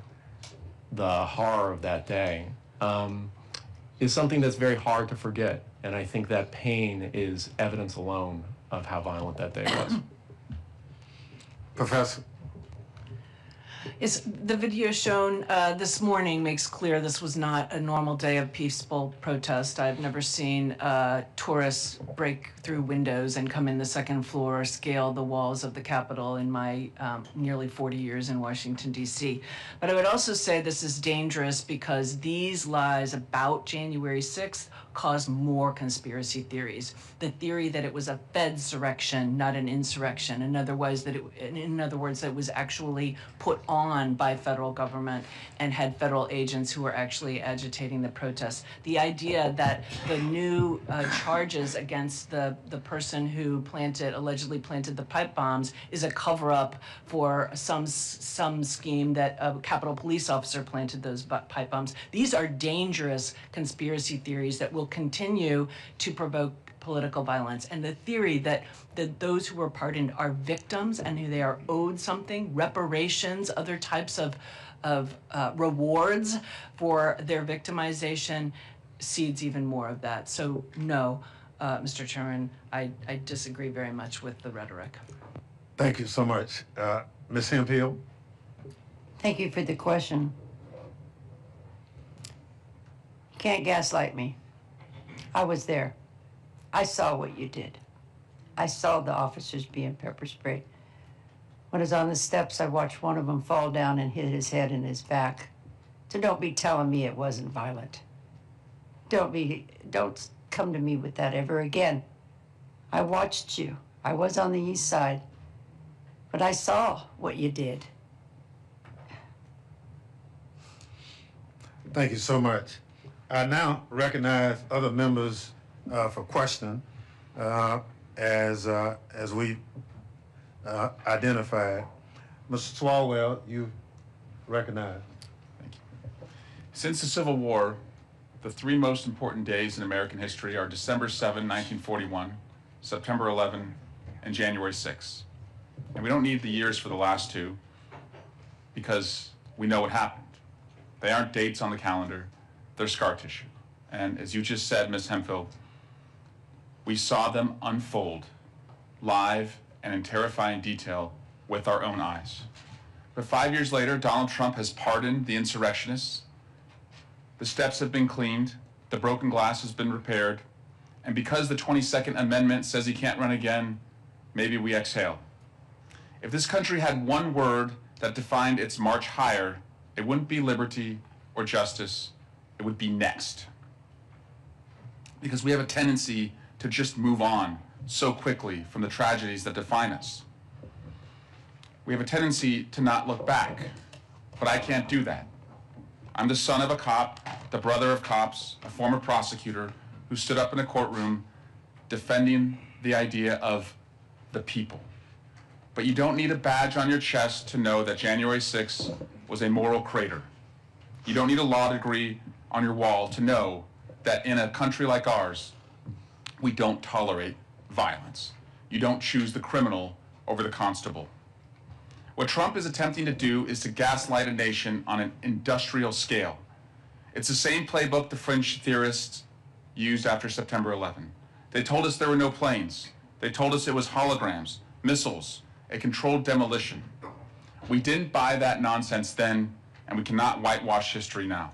[SPEAKER 10] the horror of that day, is something that's very hard to forget. And I think that pain is evidence alone of how violent that day was.
[SPEAKER 1] Professor?
[SPEAKER 11] Yes, the video shown this morning makes clear this was not a normal day of peaceful protest. I've never seen tourists break through windows and come in the second floor or scale the walls of the Capitol in my nearly 40 years in Washington, D.C. But I would also say this is dangerous because these lies about January 6th cause more conspiracy theories. The theory that it was a Fedsurrection, not an insurrection. In other words, that it was actually put on by federal government and had federal agents who were actually agitating the protests. The idea that the new charges against the person who allegedly planted the pipe bombs is a cover-up for some scheme that a Capitol Police officer planted those pipe bombs. These are dangerous conspiracy theories that will continue to provoke political violence. And the theory that those who were pardoned are victims and who they are owed something, reparations, other types of rewards for their victimization, seeds even more of that. So no, Mr. Chairman, I disagree very much with the rhetoric.
[SPEAKER 1] Thank you so much. Ms. Hemphill?
[SPEAKER 12] Thank you for the question. Can't gaslight me. I was there. I saw what you did. I saw the officers being pepper sprayed. When I was on the steps, I watched one of them fall down and hit his head and his back. So don't be telling me it wasn't violent. Don't come to me with that ever again. I watched you. I was on the east side, but I saw what you did.
[SPEAKER 1] Thank you so much. I now recognize other members for questioning as we identified. Mr. Swalwell, you recognize.
[SPEAKER 13] Thank you. Since the Civil War, the three most important days in American history are December 7, 1941, September 11, and January 6. And we don't need the years for the last two because we know what happened. They aren't dates on the calendar, they're scar tissue. And as you just said, Ms. Hemphill, we saw them unfold live and in terrifying detail with our own eyes. But 5 years later, Donald Trump has pardoned the insurrectionists. The steps have been cleaned, the broken glass has been repaired, and because the 22nd Amendment says he can't run again, maybe we exhale. If this country had one word that defined its march higher, it wouldn't be liberty or justice, it would be next. Because we have a tendency to just move on so quickly from the tragedies that define us. we have a tendency to not look back. But I can't do that. I'm the son of a cop, the brother of cops, a former prosecutor who stood up in a courtroom defending the idea of the people. But you don't need a badge on your chest to know that January 6th was a moral crater. You don't need a law degree on your wall to know that in a country like ours, we don't tolerate violence. You don't choose the criminal over the constable. What Trump is attempting to do is to gaslight a nation on an industrial scale. It's the same playbook the fringe theorists used after September 11. They told us there were no planes. They told us it was holograms, missiles, a controlled demolition. We didn't buy that nonsense then, and we cannot whitewash history now.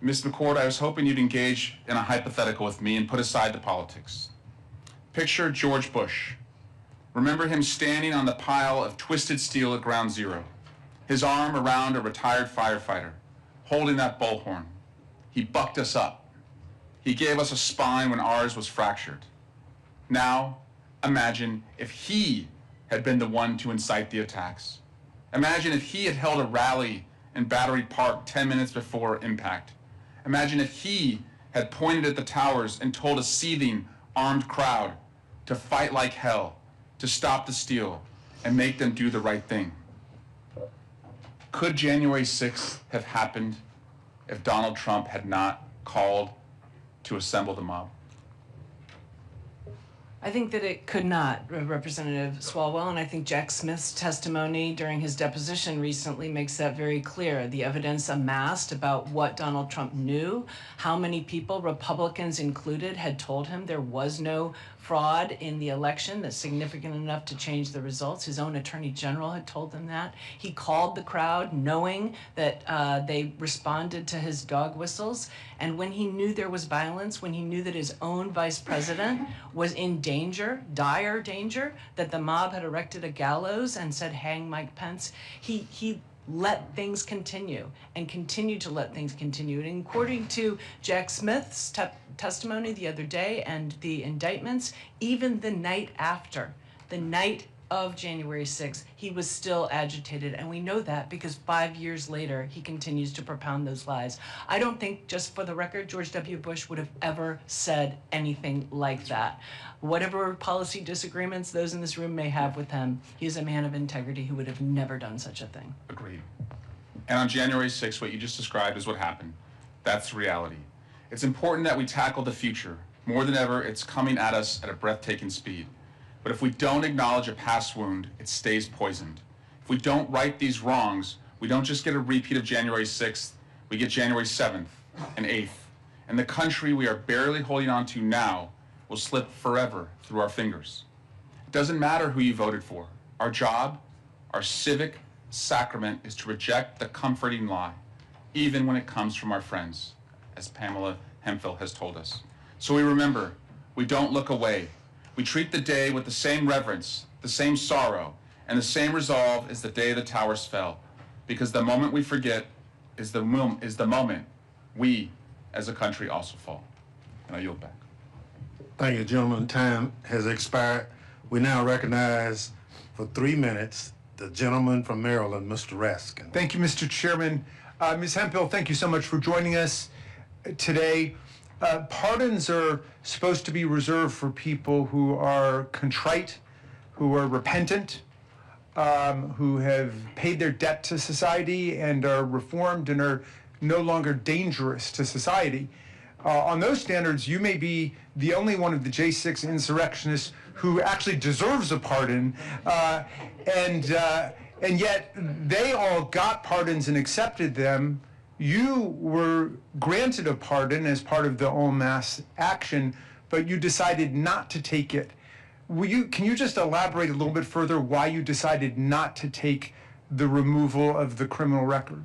[SPEAKER 13] Ms. McCord, I was hoping you'd engage in a hypothetical with me and put aside the politics. Picture George Bush. Remember him standing on the pile of twisted steel at Ground Zero, his arm around a retired firefighter, holding that bullhorn. He bucked us up. He gave us a spine when ours was fractured. Now, imagine if he had been the one to incite the attacks. Imagine if he had held a rally in Battery Park 10 minutes before impact. Imagine if he had pointed at the towers and told a seething, armed crowd to fight like hell, to stop the steal, and make them do the right thing. Could January 6th have happened if Donald Trump had not called to assemble the mob?
[SPEAKER 11] I think that it could not, Representative Swalwell, and I think Jack Smith's testimony during his deposition recently makes that very clear. The evidence amassed about what Donald Trump knew, how many people, Republicans included, had told him there was no fraud in the election that's significant enough to change the results. His own attorney general had told them that. He called the crowd knowing that they responded to his dog whistles. And when he knew there was violence, when he knew that his own vice president was in danger, dire danger, that the mob had erected a gallows and said, hang Mike Pence, he let things continue and continued to let things continue. And according to Jack Smith's testimony the other day and the indictments, even the night after, the night of January 6th, he was still agitated. And we know that because 5 years later, he continues to propound those lies. I don't think, just for the record, George W. Bush would have ever said anything like that. Whatever policy disagreements those in this room may have with him, he is a man of integrity who would have never done such a thing.
[SPEAKER 13] Agreed. And on January 6th, what you just described is what happened. That's reality. It's important that we tackle the future. More than ever, it's coming at us at a breathtaking speed. But if we don't acknowledge a past wound, it stays poisoned. If we don't right these wrongs, we don't just get a repeat of January 6th, we get January 7th and 8th. And the country we are barely holding on to now will slip forever through our fingers. It doesn't matter who you voted for. Our job, our civic sacrament is to reject the comforting lie, even when it comes from our friends, as Pamela Hemphill has told us. So we remember, we don't look away. We treat the day with the same reverence, the same sorrow, and the same resolve as the day the towers fell. Because the moment we forget is the moment we, as a country, also fall. And I yield back.
[SPEAKER 1] Thank you, gentlemen. Time has expired. We now recognize for 3 minutes the gentleman from Maryland, Mr. Raskin.
[SPEAKER 5] Thank you, Mr. Chairman. Ms. Hemphill, thank you so much for joining us today. Pardons are supposed to be reserved for people who are contrite, who are repentant, who have paid their debt to society and are reformed and are no longer dangerous to society. On those standards, you may be the only one of the J6 insurrectionists who actually deserves a pardon, and yet they all got pardons and accepted them. You were granted a pardon as part of the en masse action, but you decided not to take it. Can you just elaborate a little bit further why you decided not to take the removal of the criminal record?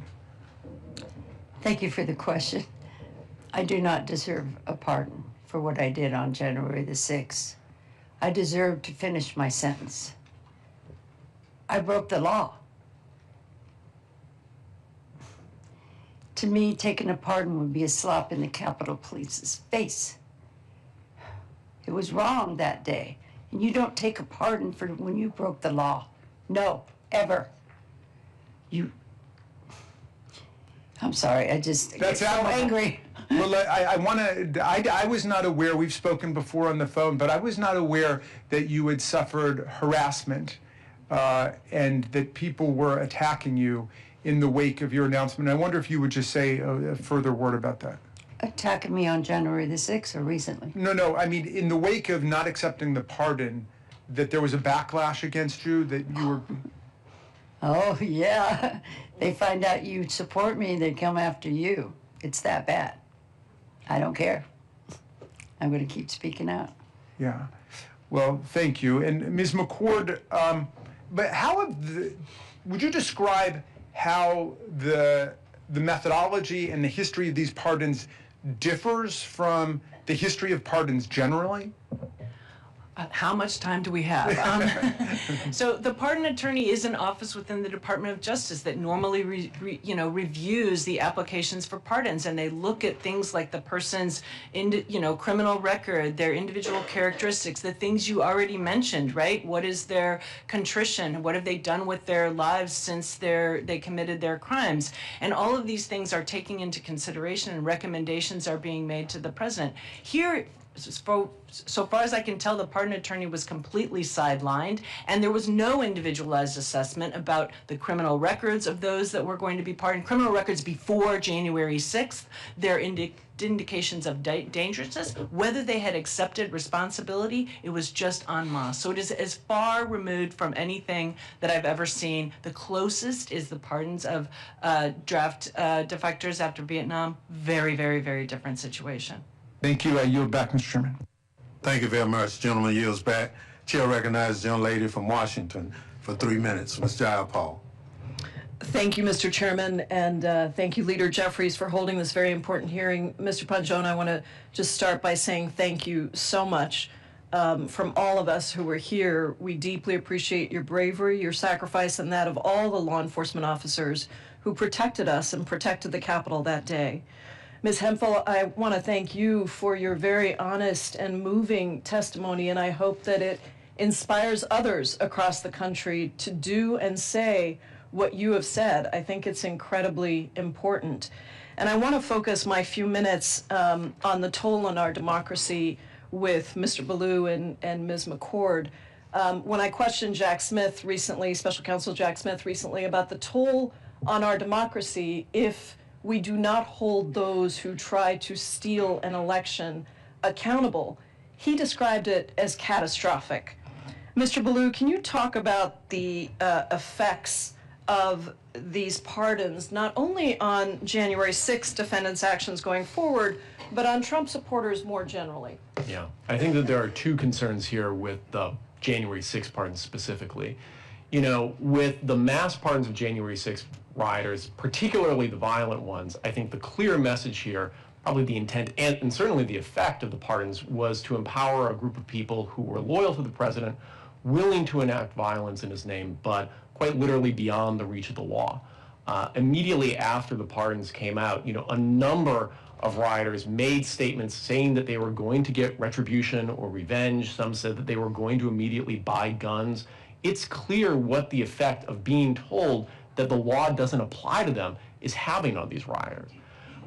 [SPEAKER 12] Thank you for the question. I do not deserve a pardon for what I did on January the 6th. I deserve to finish my sentence. I broke the law. To me, taking a pardon would be a slap in the Capitol Police's face. It was wrong that day, and you don't take a pardon for when you broke the law. No, ever. I'm sorry, I just get so angry.
[SPEAKER 5] Well, I was not aware, we've spoken before on the phone, but I was not aware that you had suffered harassment and that people were attacking you in the wake of your announcement. I wonder if you would just say a further word about that.
[SPEAKER 12] Attacking me on January the 6th or recently?
[SPEAKER 5] No, I mean, in the wake of not accepting the pardon, that there was a backlash against you, that you were...
[SPEAKER 12] Oh, yeah. They find out you support me, they come after you. It's that bad. I don't care. I'm going to keep speaking out.
[SPEAKER 5] Yeah. Well, thank you. And Ms. McCord, but would you describe how the methodology and the history of these pardons differs from the history of pardons generally?
[SPEAKER 11] How much time do we have? So the pardon attorney is an office within the Department of Justice that normally reviews the applications for pardons, and they look at things like the person's criminal record, their individual characteristics, the things you already mentioned, right? What is their contrition? What have they done with their lives since they committed their crimes? And all of these things are taken into consideration, and recommendations are being made to the president. Here, so far as I can tell, the pardon attorney was completely sidelined, and there was no individualized assessment about the criminal records of those that were going to be pardoned. Criminal records before January 6th, their indications of dangerousness, whether they had accepted responsibility, it was just en masse. So it is as far removed from anything that I've ever seen. The closest is the pardons of draft defectors after Vietnam. Very, very, very different situation.
[SPEAKER 5] Thank you. I yield back, Mr. Chairman.
[SPEAKER 1] Thank you very much. Gentleman yields back. Chair recognizes the young lady from Washington for 3 minutes, Ms. Jayapal.
[SPEAKER 14] Thank you, Mr. Chairman, and thank you, Leader Jeffries, for holding this very important hearing. Mr. Panjone, I want to just start by saying thank you so much from all of us who were here. We deeply appreciate your bravery, your sacrifice, and that of all the law enforcement officers who protected us and protected the Capitol that day. Ms. Hemphill, I want to thank you for your very honest and moving testimony, and I hope that it inspires others across the country to do and say what you have said. I think it's incredibly important. And I want to focus my few minutes on the toll on our democracy with Mr. Ballou and Ms. McCord. When I questioned Jack Smith recently, Special Counsel Jack Smith recently, about the toll on our democracy if we do not hold those who try to steal an election accountable, he described it as catastrophic. Mr. Ballou, can you talk about the effects of these pardons, not only on January 6th defendants' actions going forward, but on Trump supporters more generally?
[SPEAKER 10] Yeah, I think that there are two concerns here with the January 6th pardons specifically. You know, with the mass pardons of January 6th rioters, particularly the violent ones, I think the clear message here, probably the intent and certainly the effect of the pardons, was to empower a group of people who were loyal to the president, willing to enact violence in his name, but quite literally beyond the reach of the law. Immediately after the pardons came out, you know, a number of rioters made statements saying that they were going to get retribution or revenge. Some said that they were going to immediately buy guns. It's clear what the effect of being told that the law doesn't apply to them is having on these rioters.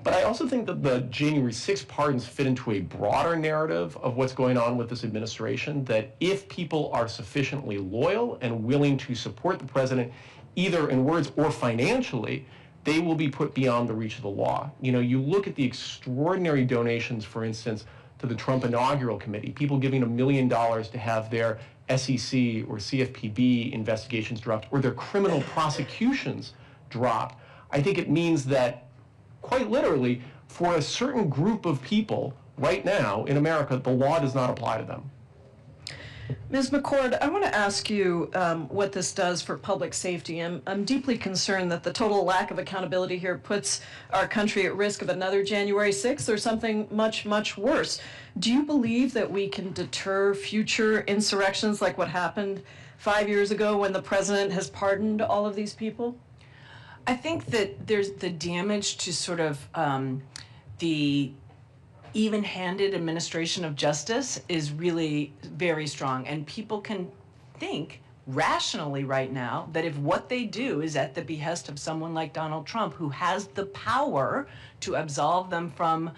[SPEAKER 10] But I also think that the January 6th pardons fit into a broader narrative of what's going on with this administration, that if people are sufficiently loyal and willing to support the president, either in words or financially, they will be put beyond the reach of the law. You know, you look at the extraordinary donations, for instance, to the Trump Inaugural Committee, people giving $1 million to have their SEC or CFPB investigations dropped or their criminal prosecutions dropped. I think it means that, quite literally, for a certain group of people right now in America, the law does not apply to them.
[SPEAKER 14] Ms. McCord, I want to ask you what this does for public safety. I'm deeply concerned that the total lack of accountability here puts our country at risk of another January 6th or something much, much worse. Do you believe that we can deter future insurrections like what happened 5 years ago when the president has pardoned all of these people?
[SPEAKER 11] I think that there's the damage to sort of the even-handed administration of justice is really very strong, and people can think rationally right now that if what they do is at the behest of someone like Donald Trump, who has the power to absolve them from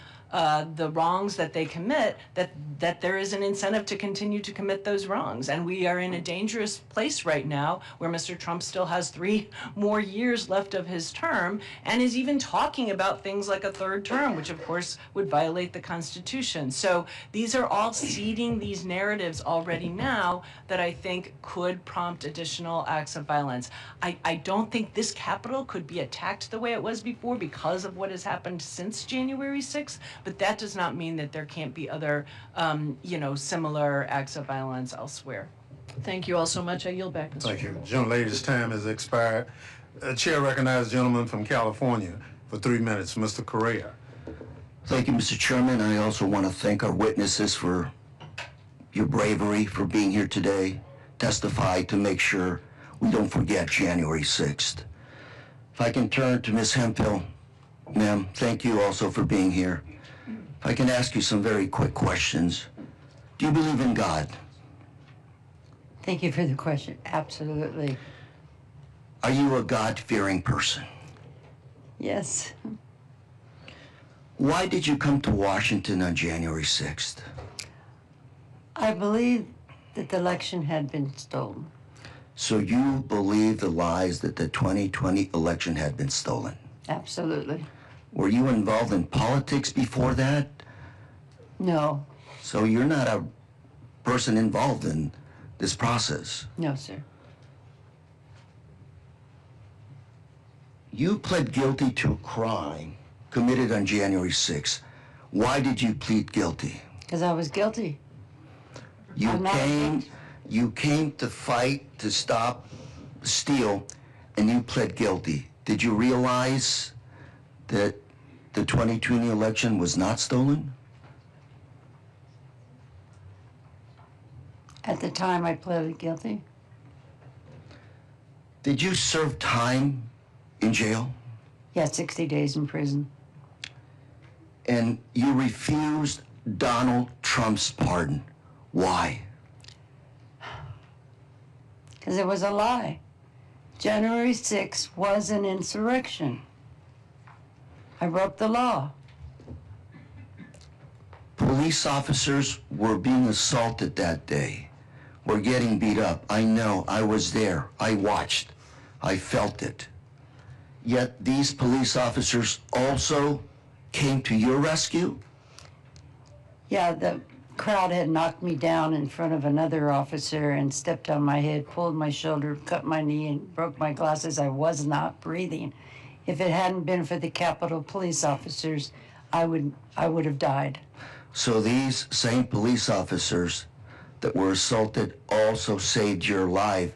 [SPEAKER 11] the wrongs that they commit, that there is an incentive to continue to commit those wrongs. And we are in a dangerous place right now where Mr. Trump still has 3 more years left of his term and is even talking about things like a 3rd term, which of course would violate the Constitution. So these are all seeding these narratives already now that I think could prompt additional acts of violence. I don't think this Capitol could be attacked the way it was before because of what has happened since January 6th. But that does not mean that there can't be other, similar acts of violence elsewhere.
[SPEAKER 14] Thank you all so much. I yield back, Mr.
[SPEAKER 1] Thank you. Gentlelady's time has expired. Chair recognizes the gentleman from California for 3 minutes, Mr. Correa.
[SPEAKER 15] Thank you, Mr. Chairman. I also want to thank our witnesses for your bravery for being here today, testify to make sure we don't forget January 6th. If I can turn to Ms. Hemphill, ma'am, thank you also for being here. If I can ask you some very quick questions. Do you believe in God?
[SPEAKER 12] Thank you for the question. Absolutely.
[SPEAKER 15] Are you a God-fearing person?
[SPEAKER 12] Yes.
[SPEAKER 15] Why did you come to Washington on January 6th?
[SPEAKER 12] I believe that the election had been stolen.
[SPEAKER 15] So you believe the lies that the 2020 election had been stolen?
[SPEAKER 12] Absolutely.
[SPEAKER 15] Were you involved in politics before that?
[SPEAKER 12] No.
[SPEAKER 15] So you're not a person involved in this process?
[SPEAKER 12] No, sir.
[SPEAKER 15] You pled guilty to a crime committed on January 6th. Why did you plead guilty?
[SPEAKER 12] Because I was guilty.
[SPEAKER 15] You came to fight to stop steal, and you pled guilty. Did you realize that the 2020 election was not stolen?
[SPEAKER 12] At the time I pleaded guilty.
[SPEAKER 15] Did you serve time in jail?
[SPEAKER 12] Yeah, 60 days in prison.
[SPEAKER 15] And you refused Donald Trump's pardon. Why?
[SPEAKER 12] Because it was a lie. January 6th was an insurrection. I broke the law.
[SPEAKER 15] Police officers were being assaulted that day, were getting beat up. I know, I was there, I watched, I felt it. Yet these police officers also came to your rescue?
[SPEAKER 12] Yeah, the crowd had knocked me down in front of another officer and stepped on my head, pulled my shoulder, cut my knee, and broke my glasses. I was not breathing. If it hadn't been for the Capitol police officers, I would have died.
[SPEAKER 15] So these same police officers that were assaulted also saved your life,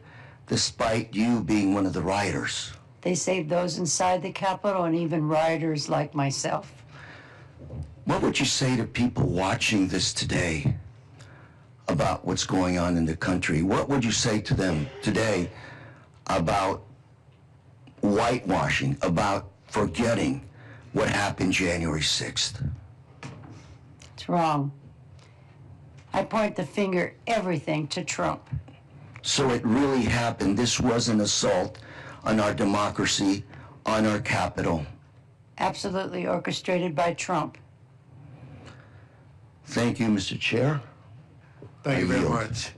[SPEAKER 15] despite you being one of the rioters.
[SPEAKER 12] They saved those inside the Capitol and even rioters like myself.
[SPEAKER 15] What would you say to people watching this today about what's going on in the country? What would you say to them today about whitewashing, about forgetting what happened January 6th?
[SPEAKER 12] It's wrong. I point the finger, everything, to Trump.
[SPEAKER 15] So it really happened. This was an assault on our democracy, on our Capitol.
[SPEAKER 12] Absolutely orchestrated by Trump.
[SPEAKER 15] Thank you, Mr. Chair.
[SPEAKER 1] Thank you very much.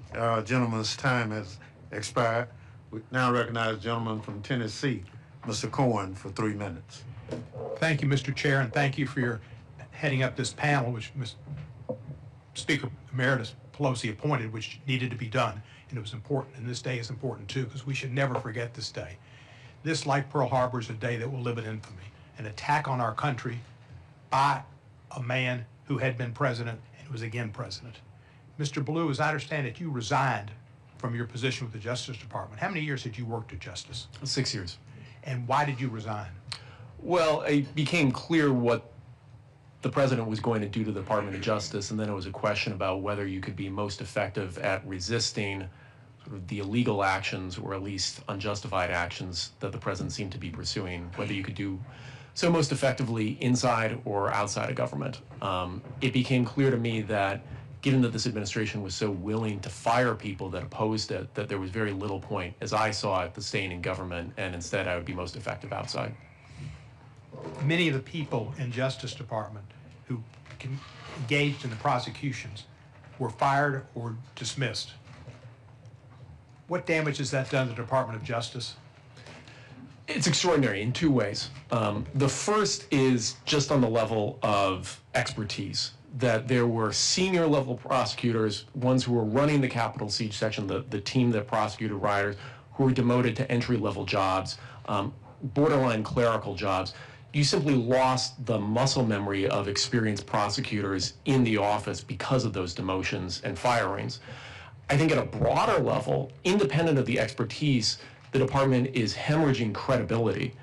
[SPEAKER 1] Gentleman's time has expired. We now recognize the gentleman from Tennessee, Mr. Cohen, for 3 minutes.
[SPEAKER 16] Thank you, Mr. Chair, and thank you for your heading up this panel, which Speaker Emeritus Pelosi appointed, which needed to be done. And it was important, and this day is important too, because we should never forget this day. This, like Pearl Harbor, is a day that will live in infamy. An attack on our country by a man who had been president and was again president. Mr. Blue, as I understand it, you resigned from your position with the Justice Department. How many years had you worked at Justice?
[SPEAKER 10] 6 years.
[SPEAKER 16] And why did you resign?
[SPEAKER 10] Well, it became clear what the president was going to do to the Department of Justice, and then it was a question about whether you could be most effective at resisting sort of the illegal actions, or at least unjustified actions, that the president seemed to be pursuing, whether you could do so most effectively inside or outside of government. It became clear to me that given that this administration was so willing to fire people that opposed it, that there was very little point, as I saw it, to staying in government, and instead I would be most effective outside.
[SPEAKER 16] Many of the people in Justice Department who engaged in the prosecutions were fired or dismissed. What damage has that done to the Department of Justice?
[SPEAKER 10] It's extraordinary in two ways. The first is just on the level of expertise, that there were senior level prosecutors, ones who were running the Capitol Siege section, the team that prosecuted rioters, who were demoted to entry level jobs, borderline clerical jobs. You simply lost the muscle memory of experienced prosecutors in the office because of those demotions and firings. I think at a broader level, independent of the expertise, the department is hemorrhaging credibility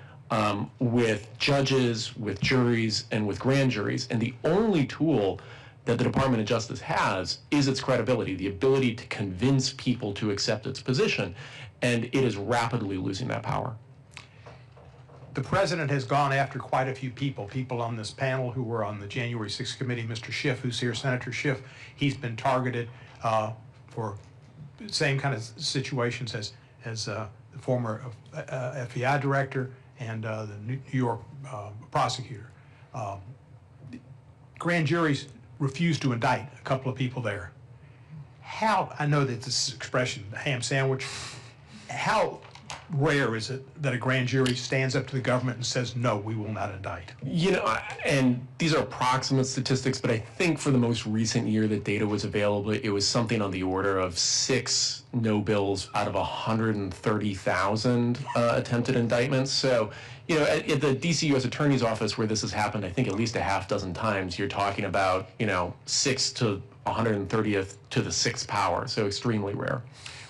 [SPEAKER 10] with judges, with juries, and with grand juries. And the only tool that the Department of Justice has is its credibility, the ability to convince people to accept its position. And it is rapidly losing that power.
[SPEAKER 16] The president has gone after quite a few people on this panel who were on the January 6th committee. Mr. Schiff, who's here, Senator Schiff, he's been targeted for the same kind of situations as the former FBI director and the New York prosecutor. Grand juries refused to indict a couple of people there. How, I know that this expression, the ham sandwich, how rare is it that a grand jury stands up to the government and says, no, we will not indict?
[SPEAKER 10] You know, and these are approximate statistics, but I think for the most recent year that data was available, it was something on the order of 6 no bills out of 130,000 attempted indictments. So, you know, at the DC U.S. Attorney's Office, where this has happened, I think at least a half dozen times, you're talking about, you know, 6 to 130th to the 6th power, so extremely rare.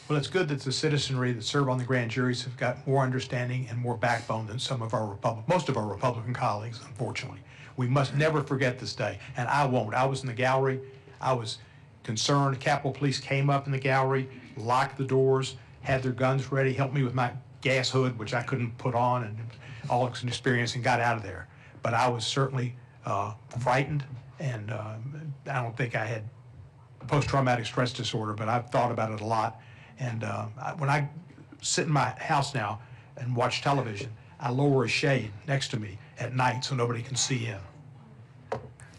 [SPEAKER 16] Well, it's good that the citizenry that serve on the grand juries have got more understanding and more backbone than some of our most of our Republican colleagues, unfortunately. We must never forget this day, and I won't. I was in the gallery. I was concerned. Capitol Police came up in the gallery, locked the doors, had their guns ready, helped me with my gas hood, which I couldn't put on, and all an experience, and got out of there. But I was certainly frightened, and I don't think I had post-traumatic stress disorder, but I've thought about it a lot. And when I sit in my house now and watch television, I lower a shade next to me at night so nobody can see in.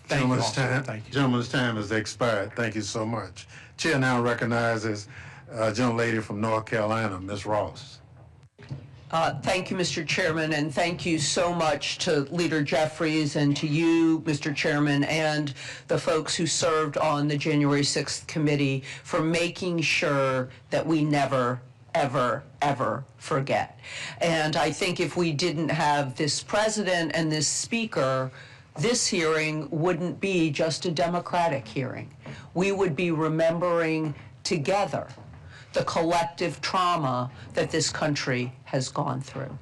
[SPEAKER 16] Thank you. Thank you.
[SPEAKER 1] Gentleman's time has expired. Thank you so much. Chair now recognizes a gentlelady from North Carolina, Ms. Ross.
[SPEAKER 17] Thank you, Mr. Chairman, and thank you so much to Leader Jeffries and to you, Mr. Chairman, and the folks who served on the January 6th committee for making sure that we never, ever, ever forget. And I think if we didn't have this president and this speaker, this hearing wouldn't be just a Democratic hearing. We would be remembering together the collective trauma that this country has gone through.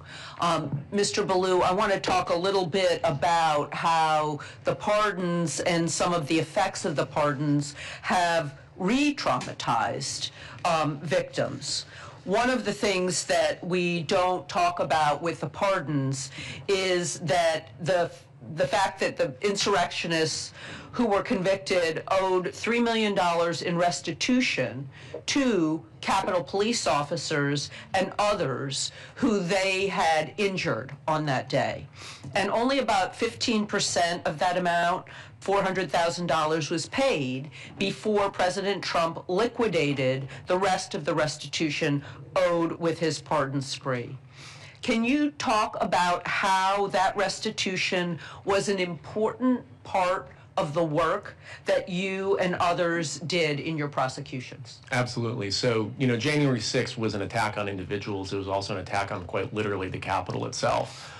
[SPEAKER 17] Mr. Ballou, I want to talk a little bit about how the pardons and some of the effects of the pardons have re-traumatized victims. One of the things that we don't talk about with the pardons is that the fact that the insurrectionists who were convicted owed $3 million in restitution to Capitol Police officers and others who they had injured on that day. And only about 15% of that amount, $400,000, was paid before President Trump liquidated the rest of the restitution owed with his pardon spree. Can you talk about how that restitution was an important part of the work that you and others did in your prosecutions?
[SPEAKER 10] Absolutely. So, you know, January 6th was an attack on individuals. It was also an attack on, quite literally, the Capitol itself.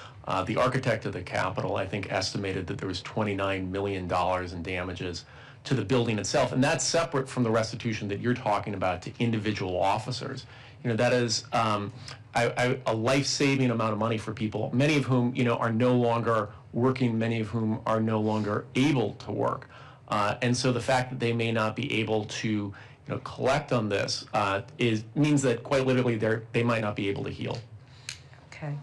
[SPEAKER 10] The architect of the Capitol, I think, estimated that there was $29 million in damages to the building itself. And that's separate from the restitution that you're talking about to individual officers. You know, that is a life-saving amount of money for people, many of whom, you know, are no longer working, many of whom are no longer able to work. And so the fact that they may not be able to, you know, collect on this means that quite literally they might not be able to heal.
[SPEAKER 17] Okay.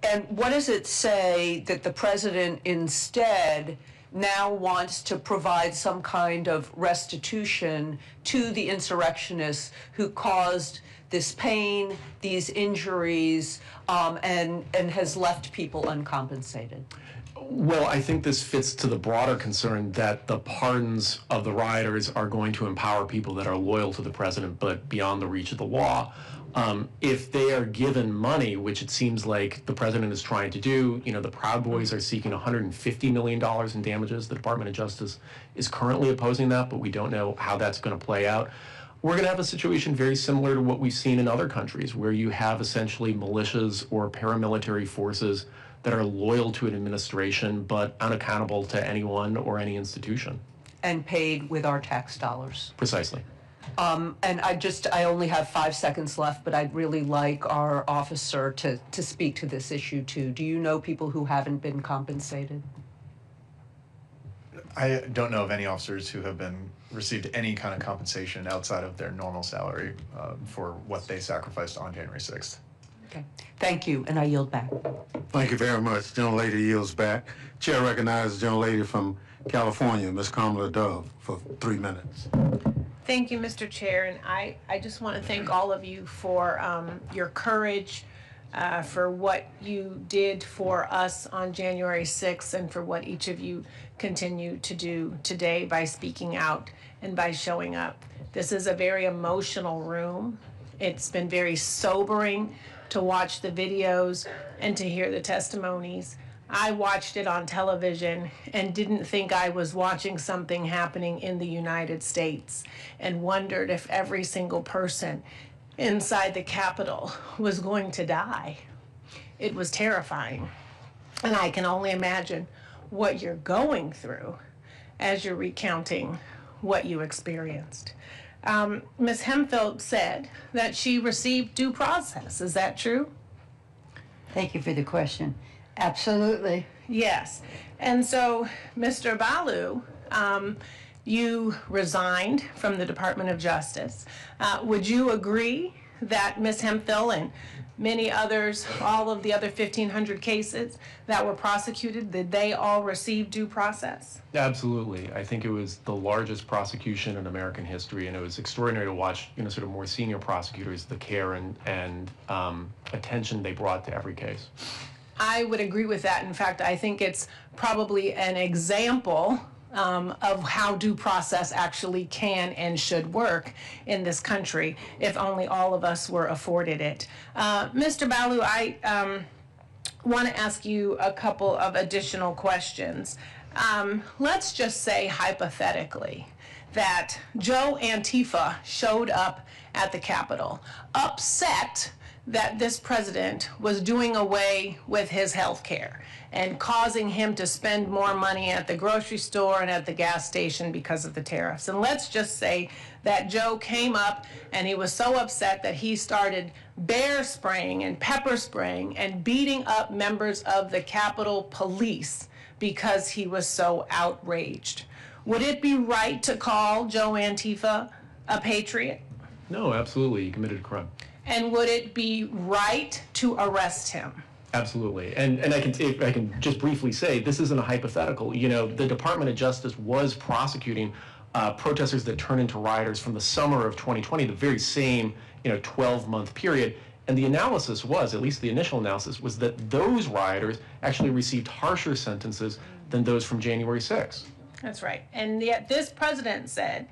[SPEAKER 17] And what does it say that the president instead now wants to provide some kind of restitution to the insurrectionists who caused this pain, these injuries, and has left people uncompensated?
[SPEAKER 10] Well, I think this fits to the broader concern that the pardons of the rioters are going to empower people that are loyal to the president but beyond the reach of the law. If they are given money, which it seems like the president is trying to do, the Proud Boys are seeking $150 million in damages. The Department of Justice is currently opposing that, but we don't know how that's going to play out. We're going to have a situation very similar to what we've seen in other countries, where you have essentially militias or paramilitary forces that are loyal to an administration but unaccountable to anyone or any institution.
[SPEAKER 17] And paid with our tax dollars.
[SPEAKER 10] Precisely.
[SPEAKER 17] And I only have 5 seconds left, but I'd really like our officer to speak to this issue too. Do you know people who haven't been compensated?
[SPEAKER 9] I don't know of any officers who have received any kind of compensation outside of their normal salary for what they sacrificed on January 6th.
[SPEAKER 17] Okay. Thank you, and I yield back.
[SPEAKER 1] Thank you very much. Gentlelady yields back. Chair recognizes the gentlelady from California, Ms. Kamala Dove, for 3 minutes.
[SPEAKER 18] Thank you, Mr. Chair, and I just want to thank all of you for your courage, for what you did for us on January 6th, and for what each of you continue to do today by speaking out and by showing up. This is a very emotional room. It's been very sobering to watch the videos and to hear the testimonies. I watched it on television and didn't think I was watching something happening in the United States, and wondered if every single person inside the Capitol was going to die. It was terrifying. And I can only imagine what you're going through as you're recounting what you experienced. Ms. Hemphill said that she received due process. Is that true?
[SPEAKER 12] Thank you for the question. Absolutely.
[SPEAKER 18] Yes. And so, Mr. Balu, you resigned from the Department of Justice. Would you agree that Ms. Hemphill and many others, all of the other 1,500 cases that were prosecuted, did they all receive due process?
[SPEAKER 10] Absolutely. I think it was the largest prosecution in American history, and it was extraordinary to watch, sort of more senior prosecutors, the care and attention they brought to every case.
[SPEAKER 18] I would agree with that. In fact, I think it's probably an example of how due process actually can and should work in this country, if only all of us were afforded it. Mr. Balu, I want to ask you a couple of additional questions. Let's just say hypothetically that Joe Antifa showed up at the Capitol, upset that this president was doing away with his health care and causing him to spend more money at the grocery store and at the gas station because of the tariffs. And let's just say that Joe came up and he was so upset that he started bear spraying and pepper spraying and beating up members of the Capitol Police because he was so outraged. Would it be right to call Joe Antifa a patriot?
[SPEAKER 10] No, absolutely. He committed a crime.
[SPEAKER 18] And would it be right to arrest him?
[SPEAKER 10] Absolutely. And I can just briefly say, this isn't a hypothetical. The Department of Justice was prosecuting protesters that turned into rioters from the summer of 2020, the very same 12-month period. And the analysis was, at least the initial analysis, was that those rioters actually received harsher sentences than those from January 6th.
[SPEAKER 18] That's right. And yet this president said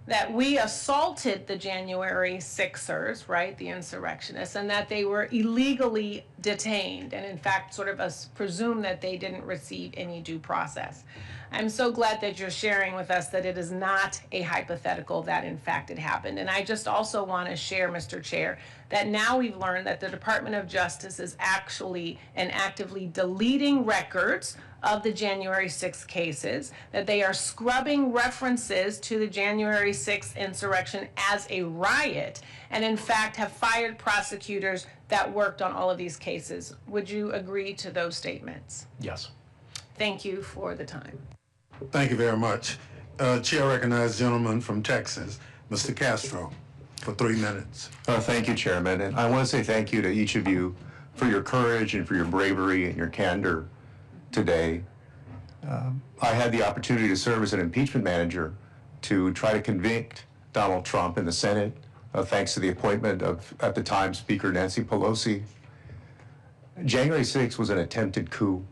[SPEAKER 18] that we assaulted the January 6ers, right, the insurrectionists, and that they were illegally detained, and in fact sort of presumed that they didn't receive any due process. I'm so glad that you're sharing with us that it is not a hypothetical, that in fact it happened. And I just also want to share, Mr. Chair, that now we've learned that the Department of Justice is actually and actively deleting records of the January 6th cases, that they are scrubbing references to the January 6th insurrection as a riot, and in fact have fired prosecutors that worked on all of these cases. Would you agree to those statements?
[SPEAKER 10] Yes.
[SPEAKER 18] Thank you for the time.
[SPEAKER 1] Thank you very much. Chair recognizes the gentleman from Texas, Mr. Castro, for 3 minutes.
[SPEAKER 19] Thank you, Chairman. And I want to say thank you to each of you for your courage and for your bravery and your candor today. I had the opportunity to serve as an impeachment manager to try to convict Donald Trump in the Senate, thanks to the appointment of, at the time, Speaker Nancy Pelosi. January 6th was an attempted coup.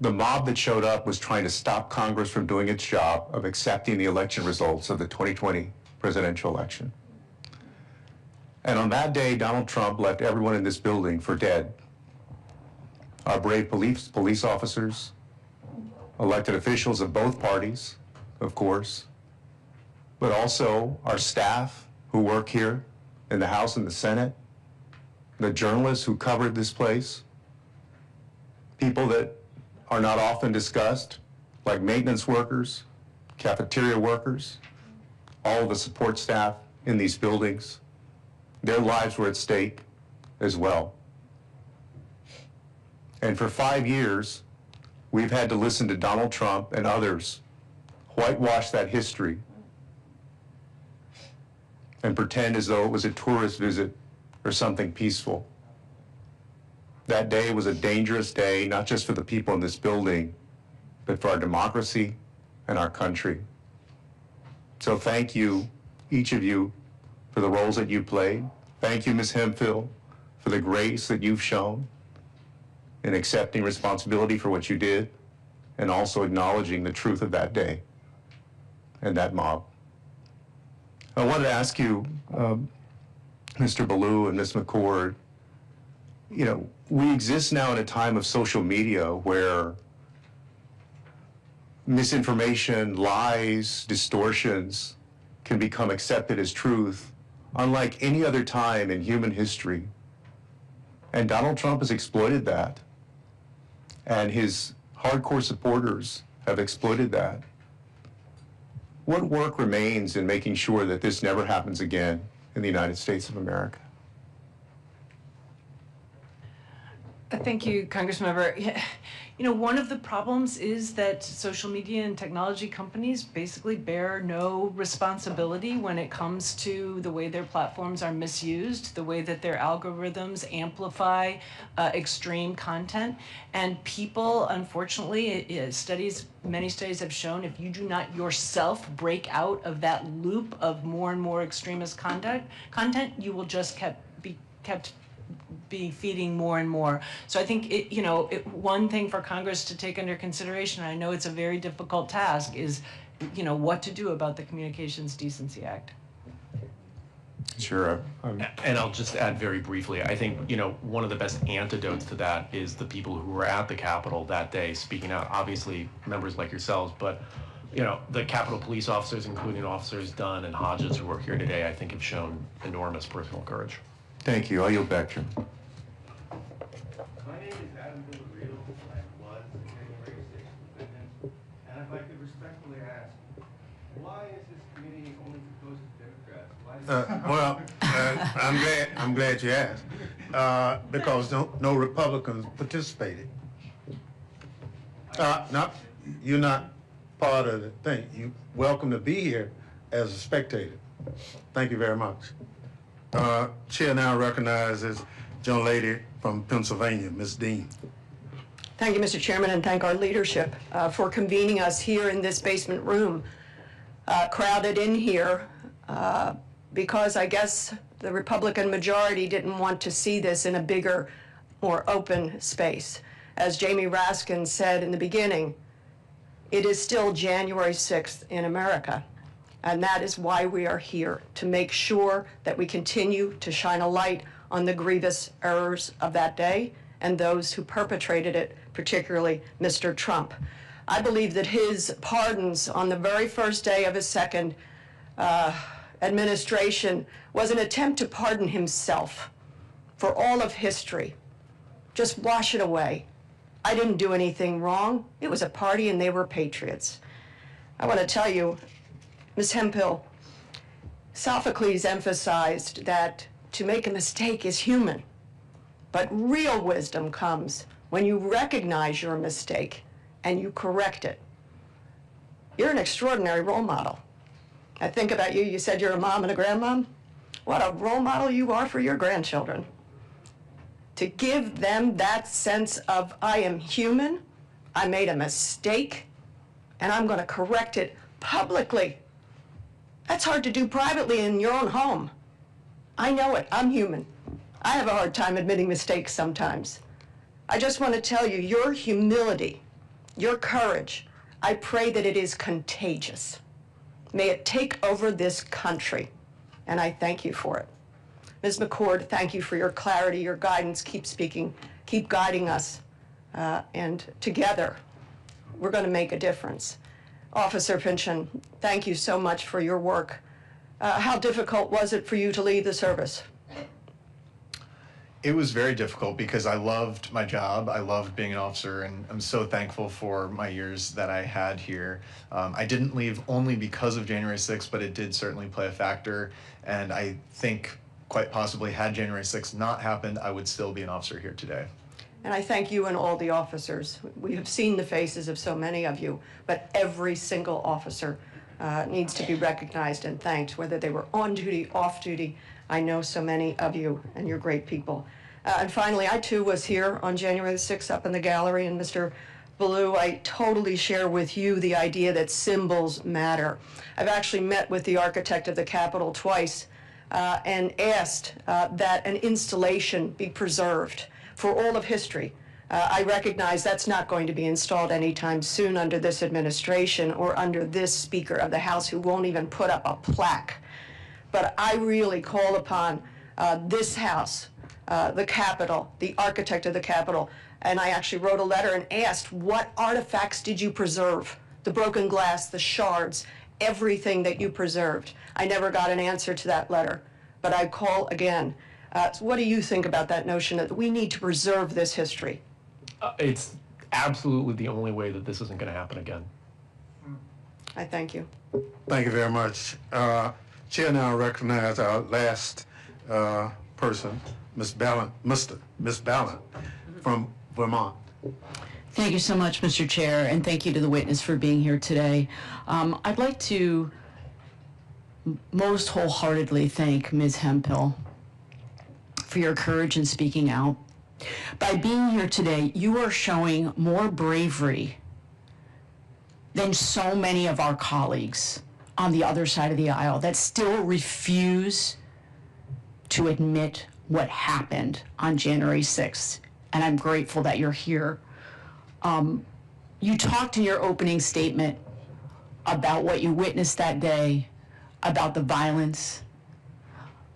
[SPEAKER 19] The mob that showed up was trying to stop Congress from doing its job of accepting the election results of the 2020 presidential election. And on that day, Donald Trump left everyone in this building for dead. Our brave police officers, elected officials of both parties, of course, but also our staff who work here in the House and the Senate, the journalists who covered this place, people that are not often discussed, like maintenance workers, cafeteria workers, all of the support staff in these buildings. Their lives were at stake as well. And for 5 years, we've had to listen to Donald Trump and others whitewash that history and pretend as though it was a tourist visit or something peaceful. That day was a dangerous day, not just for the people in this building, but for our democracy and our country. So thank you, each of you, for the roles that you played. Thank you, Ms. Hemphill, for the grace that you've shown in accepting responsibility for what you did and also acknowledging the truth of that day and that mob. I wanted to ask you, Mr. Ballou and Ms. McCord, you know, we exist now in a time of social media where misinformation, lies, distortions can become accepted as truth, unlike any other time in human history. And Donald Trump has exploited that. And his hardcore supporters have exploited that. What work remains in making sure that this never happens again in the United States of America?
[SPEAKER 11] Thank you, Congressmember. You know, one of the problems is that social media and technology companies basically bear no responsibility when it comes to the way their platforms are misused, the way that their algorithms amplify extreme content. And people, unfortunately, many studies have shown if you do not yourself break out of that loop of more and more extremist content, you will just be feeding more and more. So I think one thing for Congress to take under consideration, I know it's a very difficult task, is what to do about the Communications Decency Act.
[SPEAKER 19] Sure.
[SPEAKER 10] And I'll just add very briefly, I think, one of the best antidotes to that is the people who were at the Capitol that day speaking out. Obviously, members like yourselves, but the Capitol police officers, including Officers Dunn and Hodges who work here today, I think have shown enormous personal courage.
[SPEAKER 19] Thank you. I'll yield back, Jim.
[SPEAKER 20] My name is Adam Villarreal. I was the January 6th defendant. And if I could respectfully ask, why is this committee only composed of Democrats?
[SPEAKER 1] I'm glad you asked. Because no Republicans participated. You're not part of the thing. You're welcome to be here as a spectator. Thank you very much. Chair now recognizes young lady from Pennsylvania, Ms. Dean.
[SPEAKER 21] Thank you, Mr. Chairman, and thank our leadership for convening us here in this basement room, crowded in here, because I guess the Republican majority didn't want to see this in a bigger, more open space. As Jamie Raskin said in the beginning, it is still January 6th in America. And that is why we are here, to make sure that we continue to shine a light on the grievous errors of that day and those who perpetrated it, particularly Mr. Trump. I believe that his pardons on the very first day of his second administration was an attempt to pardon himself for all of history. Just wash it away. I didn't do anything wrong. It was a party and they were patriots. I want to tell you, Ms. Hemphill, Sophocles emphasized that to make a mistake is human, but real wisdom comes when you recognize your mistake and you correct it. You're an extraordinary role model. I think about you, you said you're a mom and a grandmom. What a role model you are for your grandchildren. To give them that sense of, I am human, I made a mistake, and I'm going to correct it publicly. That's hard to do privately in your own home. I know it. I'm human. I have a hard time admitting mistakes sometimes. I just want to tell you, your humility, your courage, I pray that it is contagious. May it take over this country, and I thank you for it. Ms. McCord, thank you for your clarity, your guidance. Keep speaking, keep guiding us, and together, we're going to make a difference. Officer Pynchon, thank you so much for your work. How difficult was it for you to leave the service?
[SPEAKER 9] It was very difficult because I loved my job. I loved being an officer, and I'm so thankful for my years that I had here. I didn't leave only because of January 6th, but it did certainly play a factor. And I think quite possibly had January 6th not happened, I would still be an officer here today.
[SPEAKER 21] And I thank you and all the officers. We have seen the faces of so many of you, but every single officer needs to be recognized and thanked, whether they were on duty, off duty. I know so many of you, and you're great people. And finally, I too was here on January the 6th up in the gallery, and Mr. Ballou, I totally share with you the idea that symbols matter. I've actually met with the architect of the Capitol twice and asked that an installation be preserved for all of history. I recognize that's not going to be installed anytime soon under this administration or under this Speaker of the House, who won't even put up a plaque. But I really call upon this House, the Capitol, the architect of the Capitol, and I actually wrote a letter and asked, what artifacts did you preserve? The broken glass, the shards, everything that you preserved. I never got an answer to that letter, but I call again. So what do you think about that notion that we need to preserve this history?
[SPEAKER 10] It's absolutely the only way that this isn't going to happen again.
[SPEAKER 21] I thank you.
[SPEAKER 1] Thank you very much. Chair now recognizes our last person, Miss Ballant from Vermont.
[SPEAKER 11] Thank you so much, Mr. Chair, and thank you to the witness for being here today. I'd like to most wholeheartedly thank Ms. Hemphill for your courage in speaking out. By being here today, you are showing more bravery than so many of our colleagues on the other side of the aisle that still refuse to admit what happened on January 6th. And I'm grateful that you're here. You talked in your opening statement about what you witnessed that day, about the violence.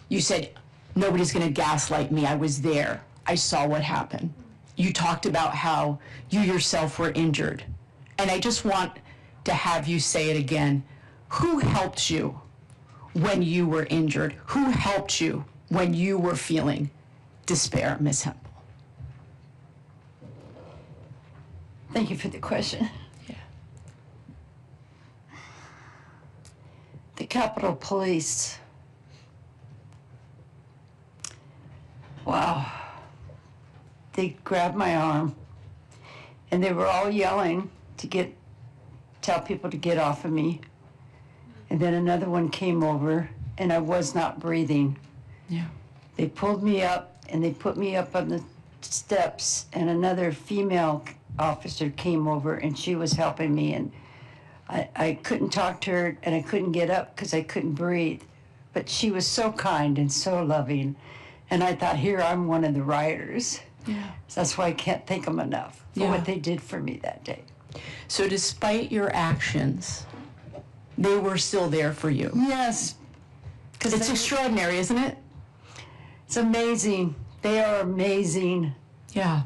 [SPEAKER 11] You said, nobody's gonna gaslight me, I was there. I saw what happened. You talked about how you yourself were injured. And I just want to have you say it again. Who helped you when you were injured? Who helped you when you were feeling despair, Ms. Hemphill?
[SPEAKER 12] Thank you for the question.
[SPEAKER 11] Yeah.
[SPEAKER 12] The Capitol Police. Wow. They grabbed my arm and they were all yelling to tell people to get off of me. And then another one came over and I was not breathing.
[SPEAKER 11] Yeah.
[SPEAKER 12] They pulled me up and they put me up on the steps, and another female officer came over and she was helping me, and I couldn't talk to her and I couldn't get up because I couldn't breathe. But she was so kind and so loving. And I thought, here, I'm one of the rioters.
[SPEAKER 11] Yeah.
[SPEAKER 12] So that's why I can't thank them enough for what they did for me that day.
[SPEAKER 11] So despite your actions, they were still there for you.
[SPEAKER 12] Yes.
[SPEAKER 11] It's extraordinary, isn't it?
[SPEAKER 12] It's amazing. They are amazing.
[SPEAKER 11] Yeah,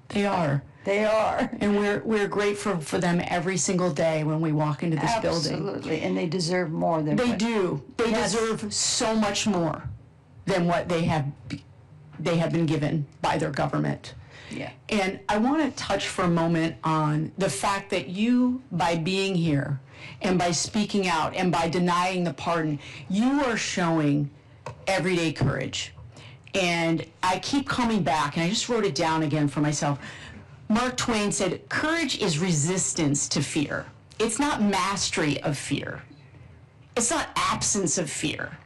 [SPEAKER 11] they are.
[SPEAKER 12] They are.
[SPEAKER 11] And we're grateful for them every single day when we walk into this building.
[SPEAKER 12] Absolutely, and they deserve more than
[SPEAKER 11] they
[SPEAKER 12] what...
[SPEAKER 11] do. They deserve so much more than what they have been given by their government.
[SPEAKER 12] Yeah.
[SPEAKER 11] And I want to touch for a moment on the fact that you, by being here and by speaking out and by denying the pardon, you are showing everyday courage. And I keep coming back, and I just wrote it down again for myself. Mark Twain said, courage is resistance to fear. It's not mastery of fear. It's not absence of fear.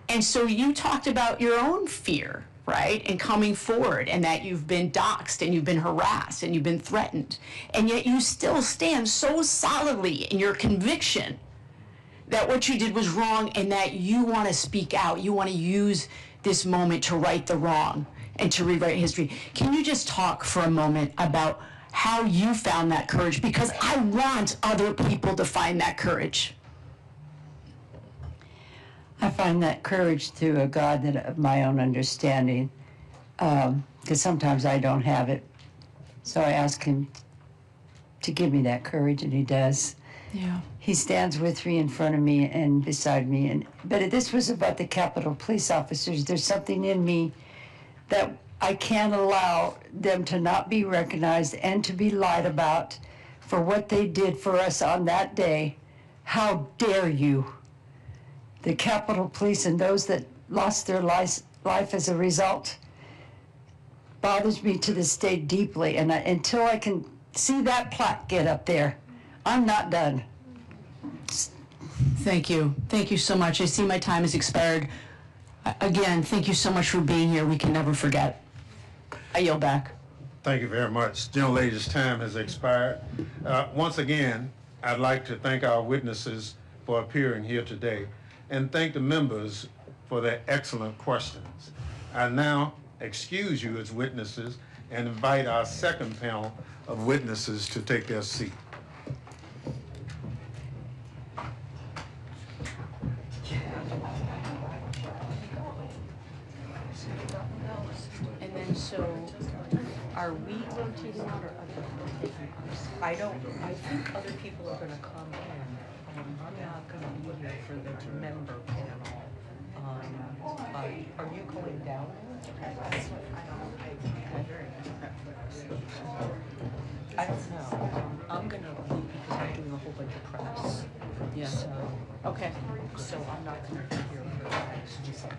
[SPEAKER 11] And so you talked about your own fear,
[SPEAKER 2] right? And coming forward, and that you've been doxxed and you've been harassed and you've been threatened. And yet you still stand so solidly in your conviction that what you did was wrong and that you want to speak out. You want to use this moment to right the wrong and to rewrite history. Can you just talk for a moment about how you found that courage? Because I want other people to find that courage.
[SPEAKER 12] I find that courage through a God that of my own understanding, because sometimes I don't have it. So I ask him to give me that courage, and he does.
[SPEAKER 2] Yeah.
[SPEAKER 12] He stands with me, in front of me, and beside me. But this was about the Capitol Police officers. There's something in me that I can't allow them to not be recognized and to be lied about for what they did for us on that day. How dare you? The Capitol Police and those that lost their life as a result bothers me to this day deeply. And until I can see that plaque get up there, I'm not done.
[SPEAKER 2] Thank you. Thank you so much. I see my time has expired. Again, thank you so much for being here. We can never forget. I yield back.
[SPEAKER 1] Thank you very much. Gentle lady's time has expired. Once again, I'd like to thank our witnesses for appearing here today and thank the members for their excellent questions. I now excuse you as witnesses and invite our second panel of witnesses to take their seat.
[SPEAKER 2] And then so, are we rotating out or other people taking us? I think other people are gonna come in. I'm not gonna be here for the member panel. Are you going down? I don't know. I'm gonna leave because I'm doing a whole bunch of press. Yeah. So, okay. So I'm not gonna be here for the next. So.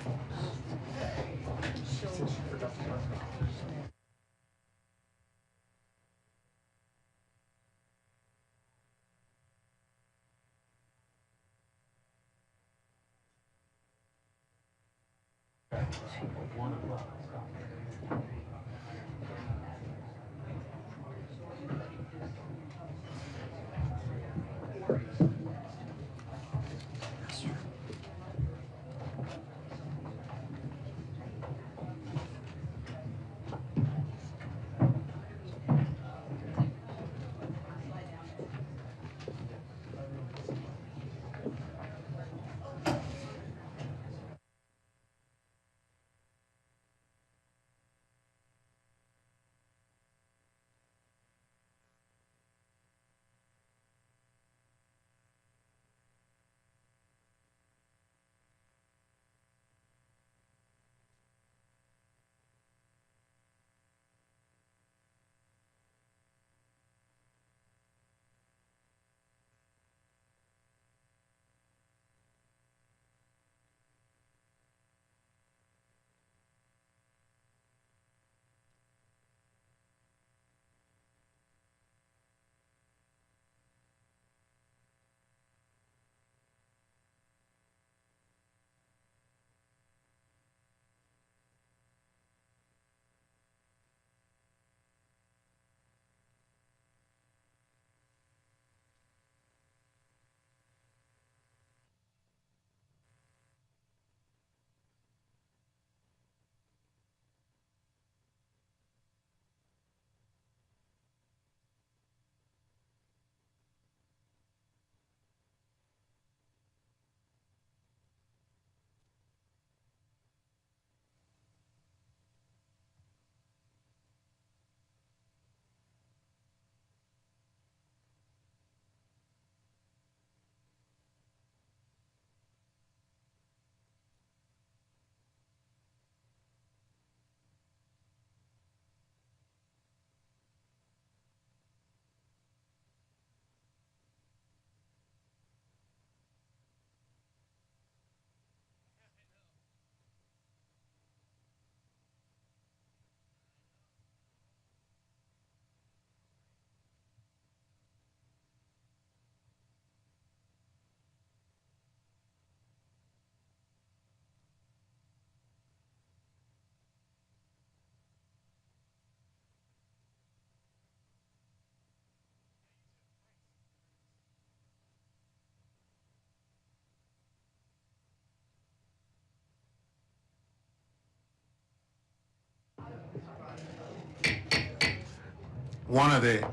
[SPEAKER 1] one of the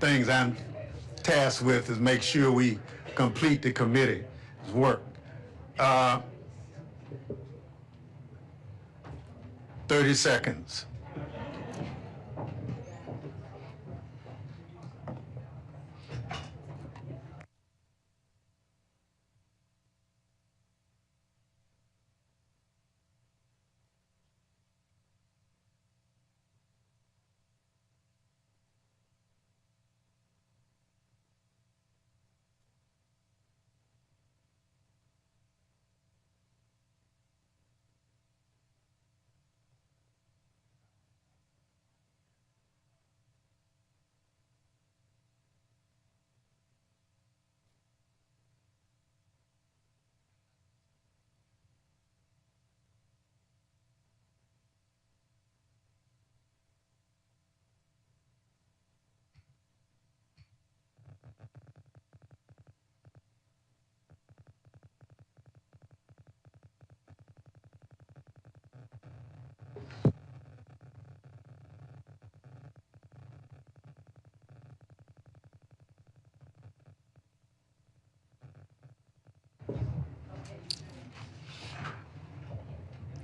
[SPEAKER 1] things I'm tasked with is make sure we complete the committee's work. 30 seconds.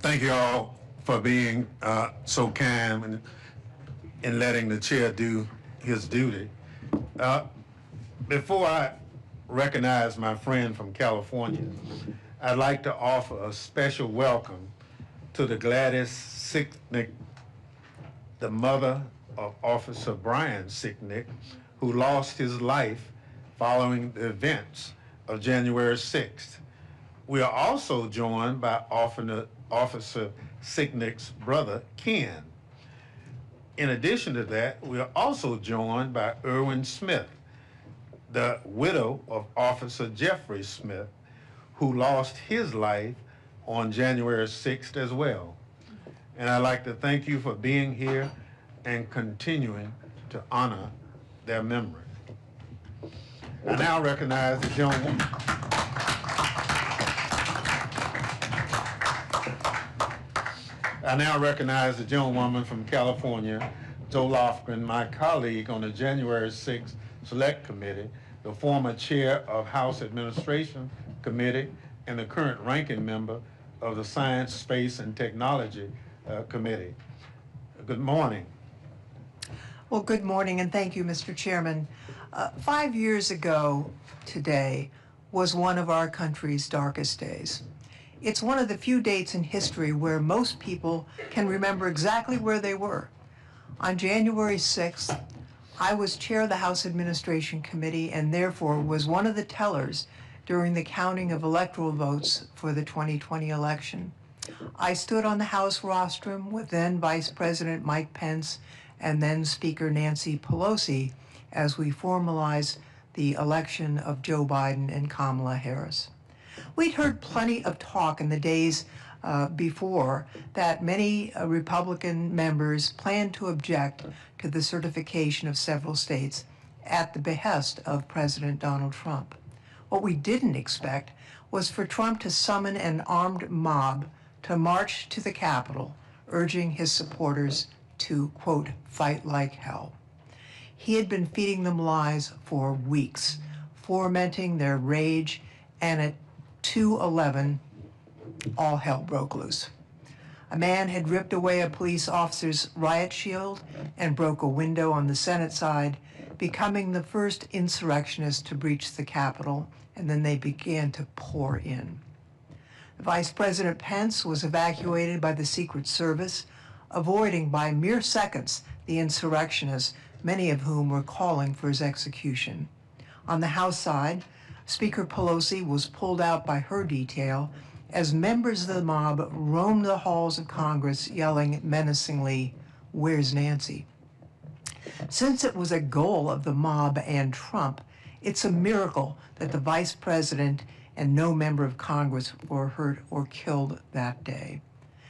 [SPEAKER 1] Thank you all for being so kind in letting the chair do his duty. Before I recognize my friend from California, I'd like to offer a special welcome to the Gladys Sicknick, the mother of Officer Brian Sicknick, who lost his life following the events of January 6th. We are also joined by Officer Sicknick's brother, Ken. In addition to that, we are also joined by Irwin Smith, the widow of Officer Jeffrey Smith, who lost his life on January 6th as well. And I'd like to thank you for being here and continuing to honor their memory. I now recognize the gentleman. I now recognize the gentlewoman from California, Joe Lofgren, my colleague on the January 6th Select Committee, the former chair of House Administration Committee, and the current ranking member of the Science, Space, and Technology Committee. Good morning.
[SPEAKER 4] Well, good morning, and thank you, Mr. Chairman. 5 years ago today was one of our country's darkest days. It's one of the few dates in history where most people can remember exactly where they were. On January 6th, I was chair of the House Administration Committee and therefore was one of the tellers during the counting of electoral votes for the 2020 election. I stood on the House rostrum with then Vice President Mike Pence and then Speaker Nancy Pelosi as we formalized the election of Joe Biden and Kamala Harris. We'd heard plenty of talk in the days before that many Republican members planned to object to the certification of several states at the behest of President Donald Trump. What we didn't expect was for Trump to summon an armed mob to march to the Capitol, urging his supporters to, quote, fight like hell. He had been feeding them lies for weeks, fomenting their rage, and at 2:11, all hell broke loose. A man had ripped away a police officer's riot shield and broke a window on the Senate side, becoming the first insurrectionist to breach the Capitol, and then they began to pour in. Vice President Pence was evacuated by the Secret Service, avoiding by mere seconds the insurrectionists, many of whom were calling for his execution. On the House side, Speaker Pelosi was pulled out by her detail as members of the mob roamed the halls of Congress yelling menacingly, "Where's Nancy?" Since it was a goal of the mob and Trump, it's a miracle that the vice president and no member of Congress were hurt or killed that day.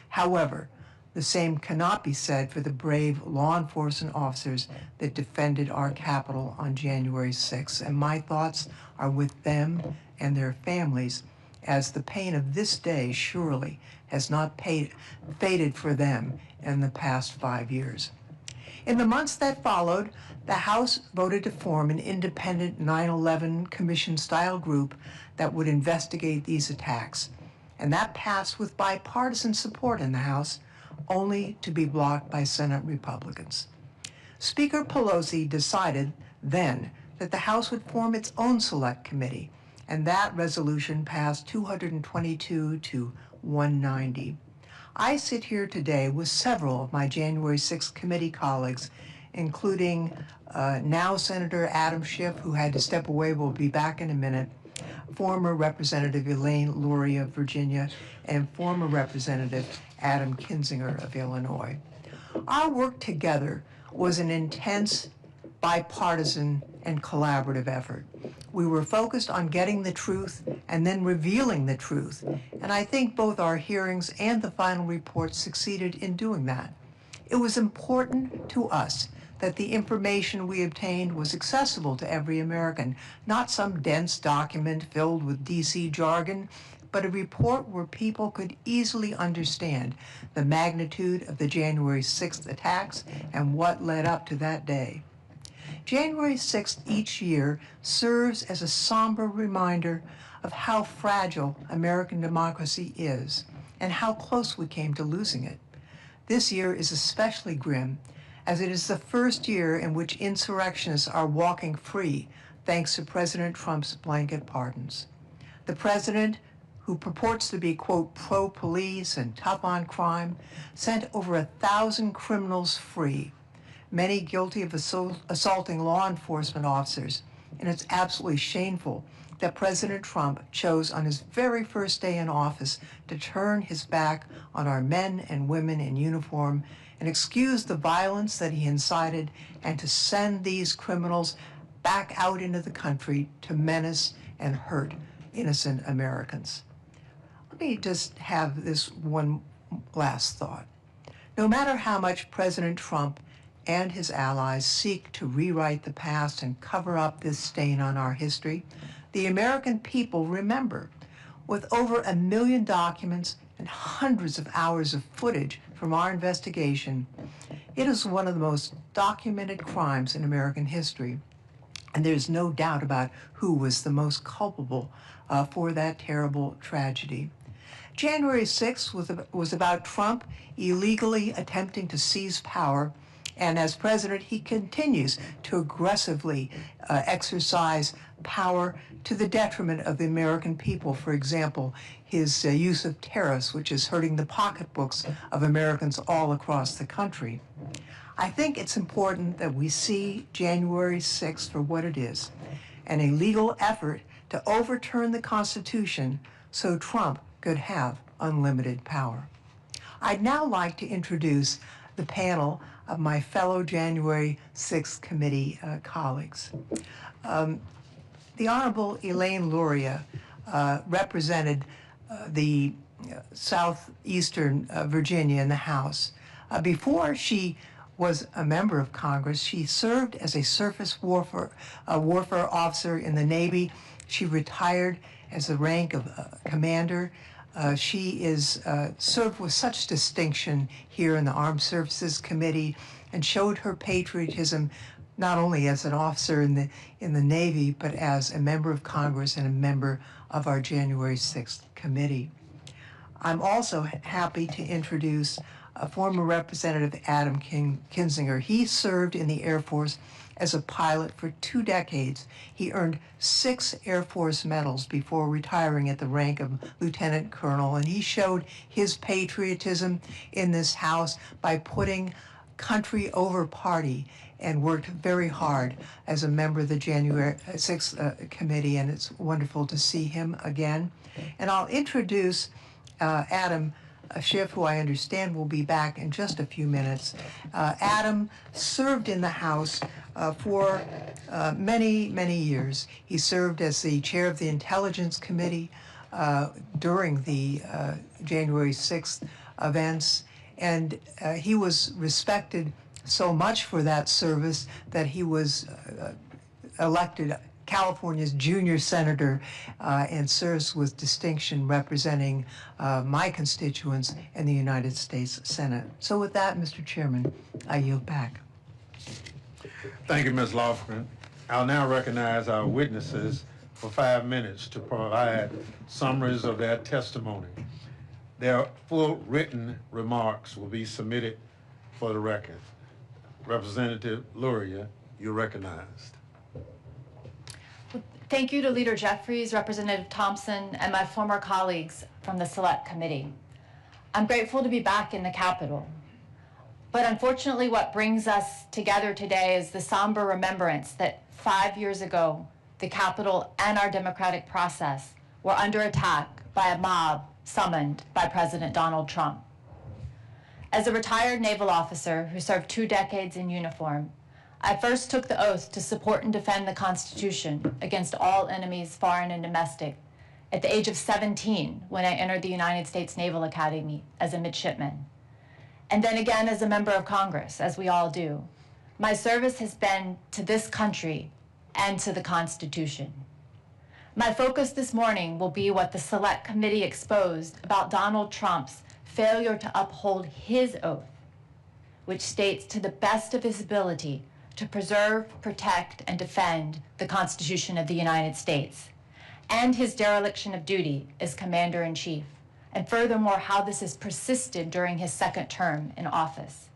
[SPEAKER 4] However, the same cannot be said for the brave law enforcement officers that defended our Capitol on January 6th, and my thoughts are with them and their families, as the pain of this day surely has not faded for them in the past 5 years. In the months that followed, the House voted to form an independent 9/11 Commission-style group that would investigate these attacks. And that passed with bipartisan support in the House, only to be blocked by Senate Republicans. Speaker Pelosi decided then that the House would form its own select committee, and that resolution passed 222 to 190. I sit here today with several of my January 6th committee colleagues, including now Senator Adam Schiff, who had to step away, will be back in a minute, former Representative Elaine Luria of Virginia, and former Representative Adam Kinzinger of Illinois. Our work together was an intense, bipartisan, and collaborative effort. We were focused on getting the truth and then revealing the truth, and I think both our hearings and the final report succeeded in doing that. It was important to us that the information we obtained was accessible to every American, not some dense document filled with DC jargon, but a report where people could easily understand the magnitude of the January 6th attacks and what led up to that day. January 6th each year serves as a somber reminder of how fragile American democracy is and how close we came to losing it. This year is especially grim, as it is the first year in which insurrectionists are walking free thanks to President Trump's blanket pardons. The president, who purports to be, quote, pro-police and tough on crime, sent over 1,000 criminals free, many guilty of assaulting law enforcement officers, and it's absolutely shameful that President Trump chose on his very first day in office to turn his back on our men and women in uniform and excuse the violence that he incited and to send these criminals back out into the country to menace and hurt innocent Americans. Let me just have this one last thought. No matter how much President Trump and his allies seek to rewrite the past and cover up this stain on our history, the American people remember. With over 1 million documents and hundreds of hours of footage from our investigation, it is one of the most documented crimes in American history. And there's no doubt about who was the most culpable for that terrible tragedy. January 6th was about Trump illegally attempting to seize power, and as president, he continues to aggressively exercise power to the detriment of the American people. For example, his use of tariffs, which is hurting the pocketbooks of Americans all across the country. I think it's important that we see January 6th for what it is, an illegal effort to overturn the Constitution so Trump could have unlimited power. I'd now like to introduce the panel of my fellow January 6th committee colleagues. The Honorable Elaine Luria represented the southeastern Virginia in the House. Before she was a member of Congress, she served as a surface warfare officer in the Navy. She retired as the rank of commander. She is served with such distinction here in the Armed Services Committee and showed her patriotism not only as an officer in the Navy, but as a member of Congress and a member of our January 6th committee. I'm also happy to introduce former Representative Adam Kinzinger. He served in the Air Force as a pilot for 2 decades. He earned 6 Air Force medals before retiring at the rank of lieutenant colonel, and he showed his patriotism in this House by putting country over party and worked very hard as a member of the January 6th committee, and it's wonderful to see him again. And I'll introduce Adam Schiff, who I understand will be back in just a few minutes. Adam served in the House for many, many years. He served as the chair of the Intelligence Committee during the January 6th events, and he was respected so much for that service that he was elected California's junior senator and serves with distinction representing my constituents in the United States Senate. So with that, Mr. Chairman, I yield back.
[SPEAKER 1] Thank you, Ms. Lofgren. I'll now recognize our witnesses for 5 minutes to provide summaries of their testimony. Their full written remarks will be submitted for the record. Representative Luria, you're recognized.
[SPEAKER 6] Thank you to Leader Jeffries, Representative Thompson, and my former colleagues from the Select Committee. I'm grateful to be back in the Capitol. But unfortunately, what brings us together today is the somber remembrance that 5 years ago, the Capitol and our democratic process were under attack by a mob summoned by President Donald Trump. As a retired naval officer who served 2 decades in uniform, I first took the oath to support and defend the Constitution against all enemies, foreign and domestic, at the age of 17 when I entered the United States Naval Academy as a midshipman. And then again as a member of Congress, as we all do. My service has been to this country and to the Constitution. My focus this morning will be what the Select Committee exposed about Donald Trump's failure to uphold his oath, which states to the best of his ability to preserve, protect, and defend the Constitution of the United States, and his dereliction of duty as Commander-in-Chief, and furthermore, how this has persisted during his second term in office.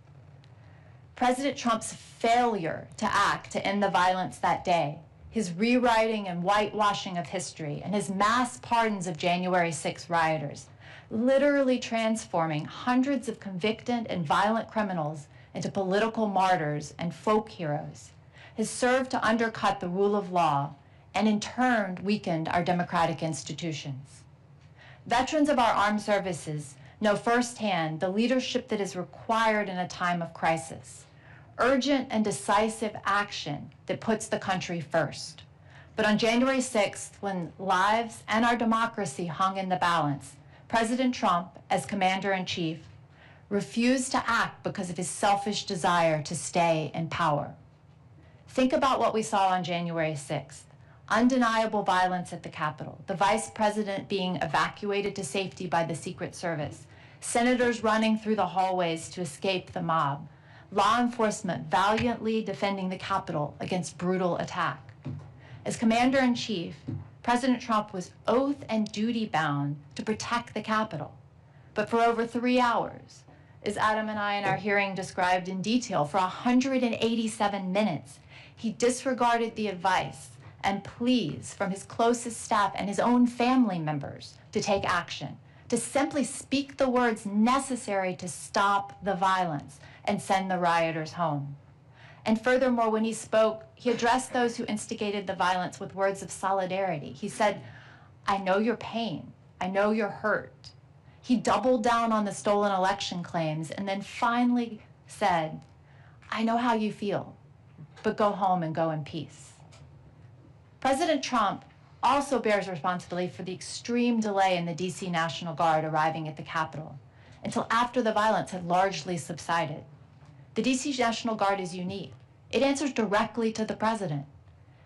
[SPEAKER 6] President Trump's failure to act to end the violence that day, his rewriting and whitewashing of history, and his mass pardons of January 6 rioters, literally transforming hundreds of convicted and violent criminals into political martyrs and folk heroes, has served to undercut the rule of law and in turn weakened our democratic institutions. Veterans of our armed services know firsthand the leadership that is required in a time of crisis, urgent and decisive action that puts the country first. But on January 6th, when lives and our democracy hung in the balance, President Trump, as Commander-in-Chief, refused to act because of his selfish desire to stay in power. Think about what we saw on January 6th. Undeniable violence at the Capitol, the Vice President being evacuated to safety by the Secret Service, senators running through the hallways to escape the mob, law enforcement valiantly defending the Capitol against brutal attack. As Commander-in-Chief, President Trump was oath and duty bound to protect the Capitol. But for over 3 hours, as Adam and I in our hearing described in detail, for 187 minutes, he disregarded the advice and pleas from his closest staff and his own family members to take action, to simply speak the words necessary to stop the violence and send the rioters home. And furthermore, when he spoke, he addressed those who instigated the violence with words of solidarity. He said, "I know your pain. I know you're hurt." He doubled down on the stolen election claims and then finally said, "I know how you feel, but go home and go in peace." President Trump also bears responsibility for the extreme delay in the DC National Guard arriving at the Capitol until after the violence had largely subsided. The DC National Guard is unique. It answers directly to the president.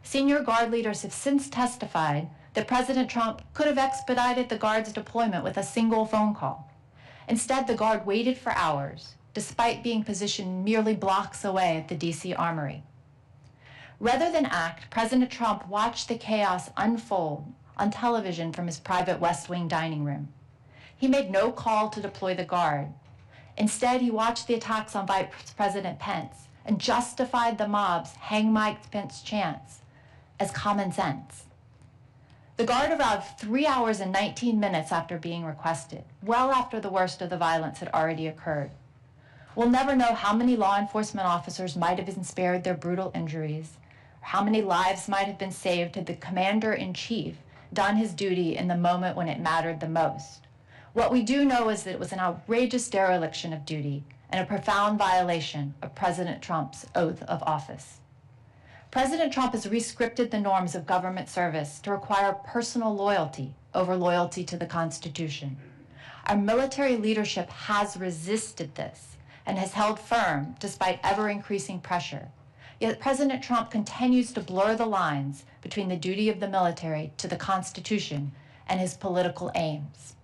[SPEAKER 6] Senior Guard leaders have since testified that President Trump could have expedited the Guard's deployment with a single phone call. Instead, the Guard waited for hours, despite being positioned merely blocks away at the DC Armory. Rather than act, President Trump watched the chaos unfold on television from his private West Wing dining room. He made no call to deploy the Guard. Instead, he watched the attacks on Vice President Pence and justified the mob's "Hang Mike Pence" chants as common sense. The Guard arrived 3 hours and 19 minutes after being requested, well after the worst of the violence had already occurred. We'll never know how many law enforcement officers might have been spared their brutal injuries, or how many lives might have been saved had the Commander-in-Chief done his duty in the moment when it mattered the most. What we do know is that it was an outrageous dereliction of duty and a profound violation of President Trump's oath of office. President Trump has re-scripted the norms of government service to require personal loyalty over loyalty to the Constitution. Our military leadership has resisted this and has held firm despite ever-increasing pressure. Yet President Trump continues to blur the lines between the duty of the military to the Constitution and his political aims.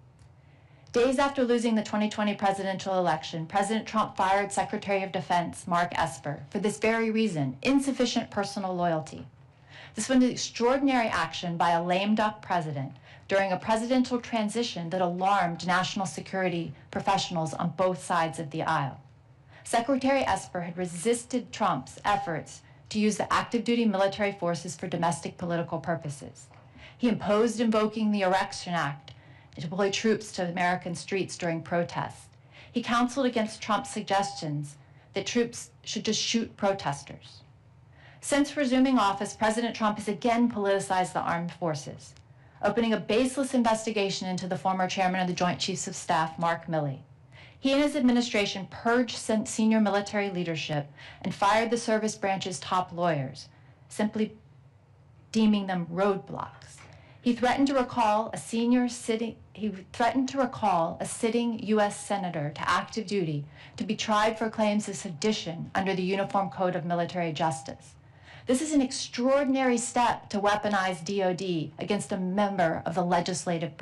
[SPEAKER 6] Days after losing the 2020 presidential election, President Trump fired Secretary of Defense Mark Esper for this very reason, insufficient personal loyalty. This was an extraordinary action by a lame duck president during a presidential transition that alarmed national security professionals on both sides of the aisle. Secretary Esper had resisted Trump's efforts to use the active duty military forces for domestic political purposes. He imposed invoking the Election Act to deploy troops to American streets during protests. He counseled against Trump's suggestions that troops should just shoot protesters. Since resuming office, President Trump has again politicized the armed forces, opening a baseless investigation into the former chairman of the Joint Chiefs of Staff, Mark Milley. He and his administration purged senior military leadership and fired the service branch's top lawyers, simply deeming them roadblocks. He threatened to recall a sitting U.S. senator to active duty to be tried for claims of sedition under the Uniform Code of Military Justice. This is an extraordinary step to weaponize DOD against a member of the legislative branch.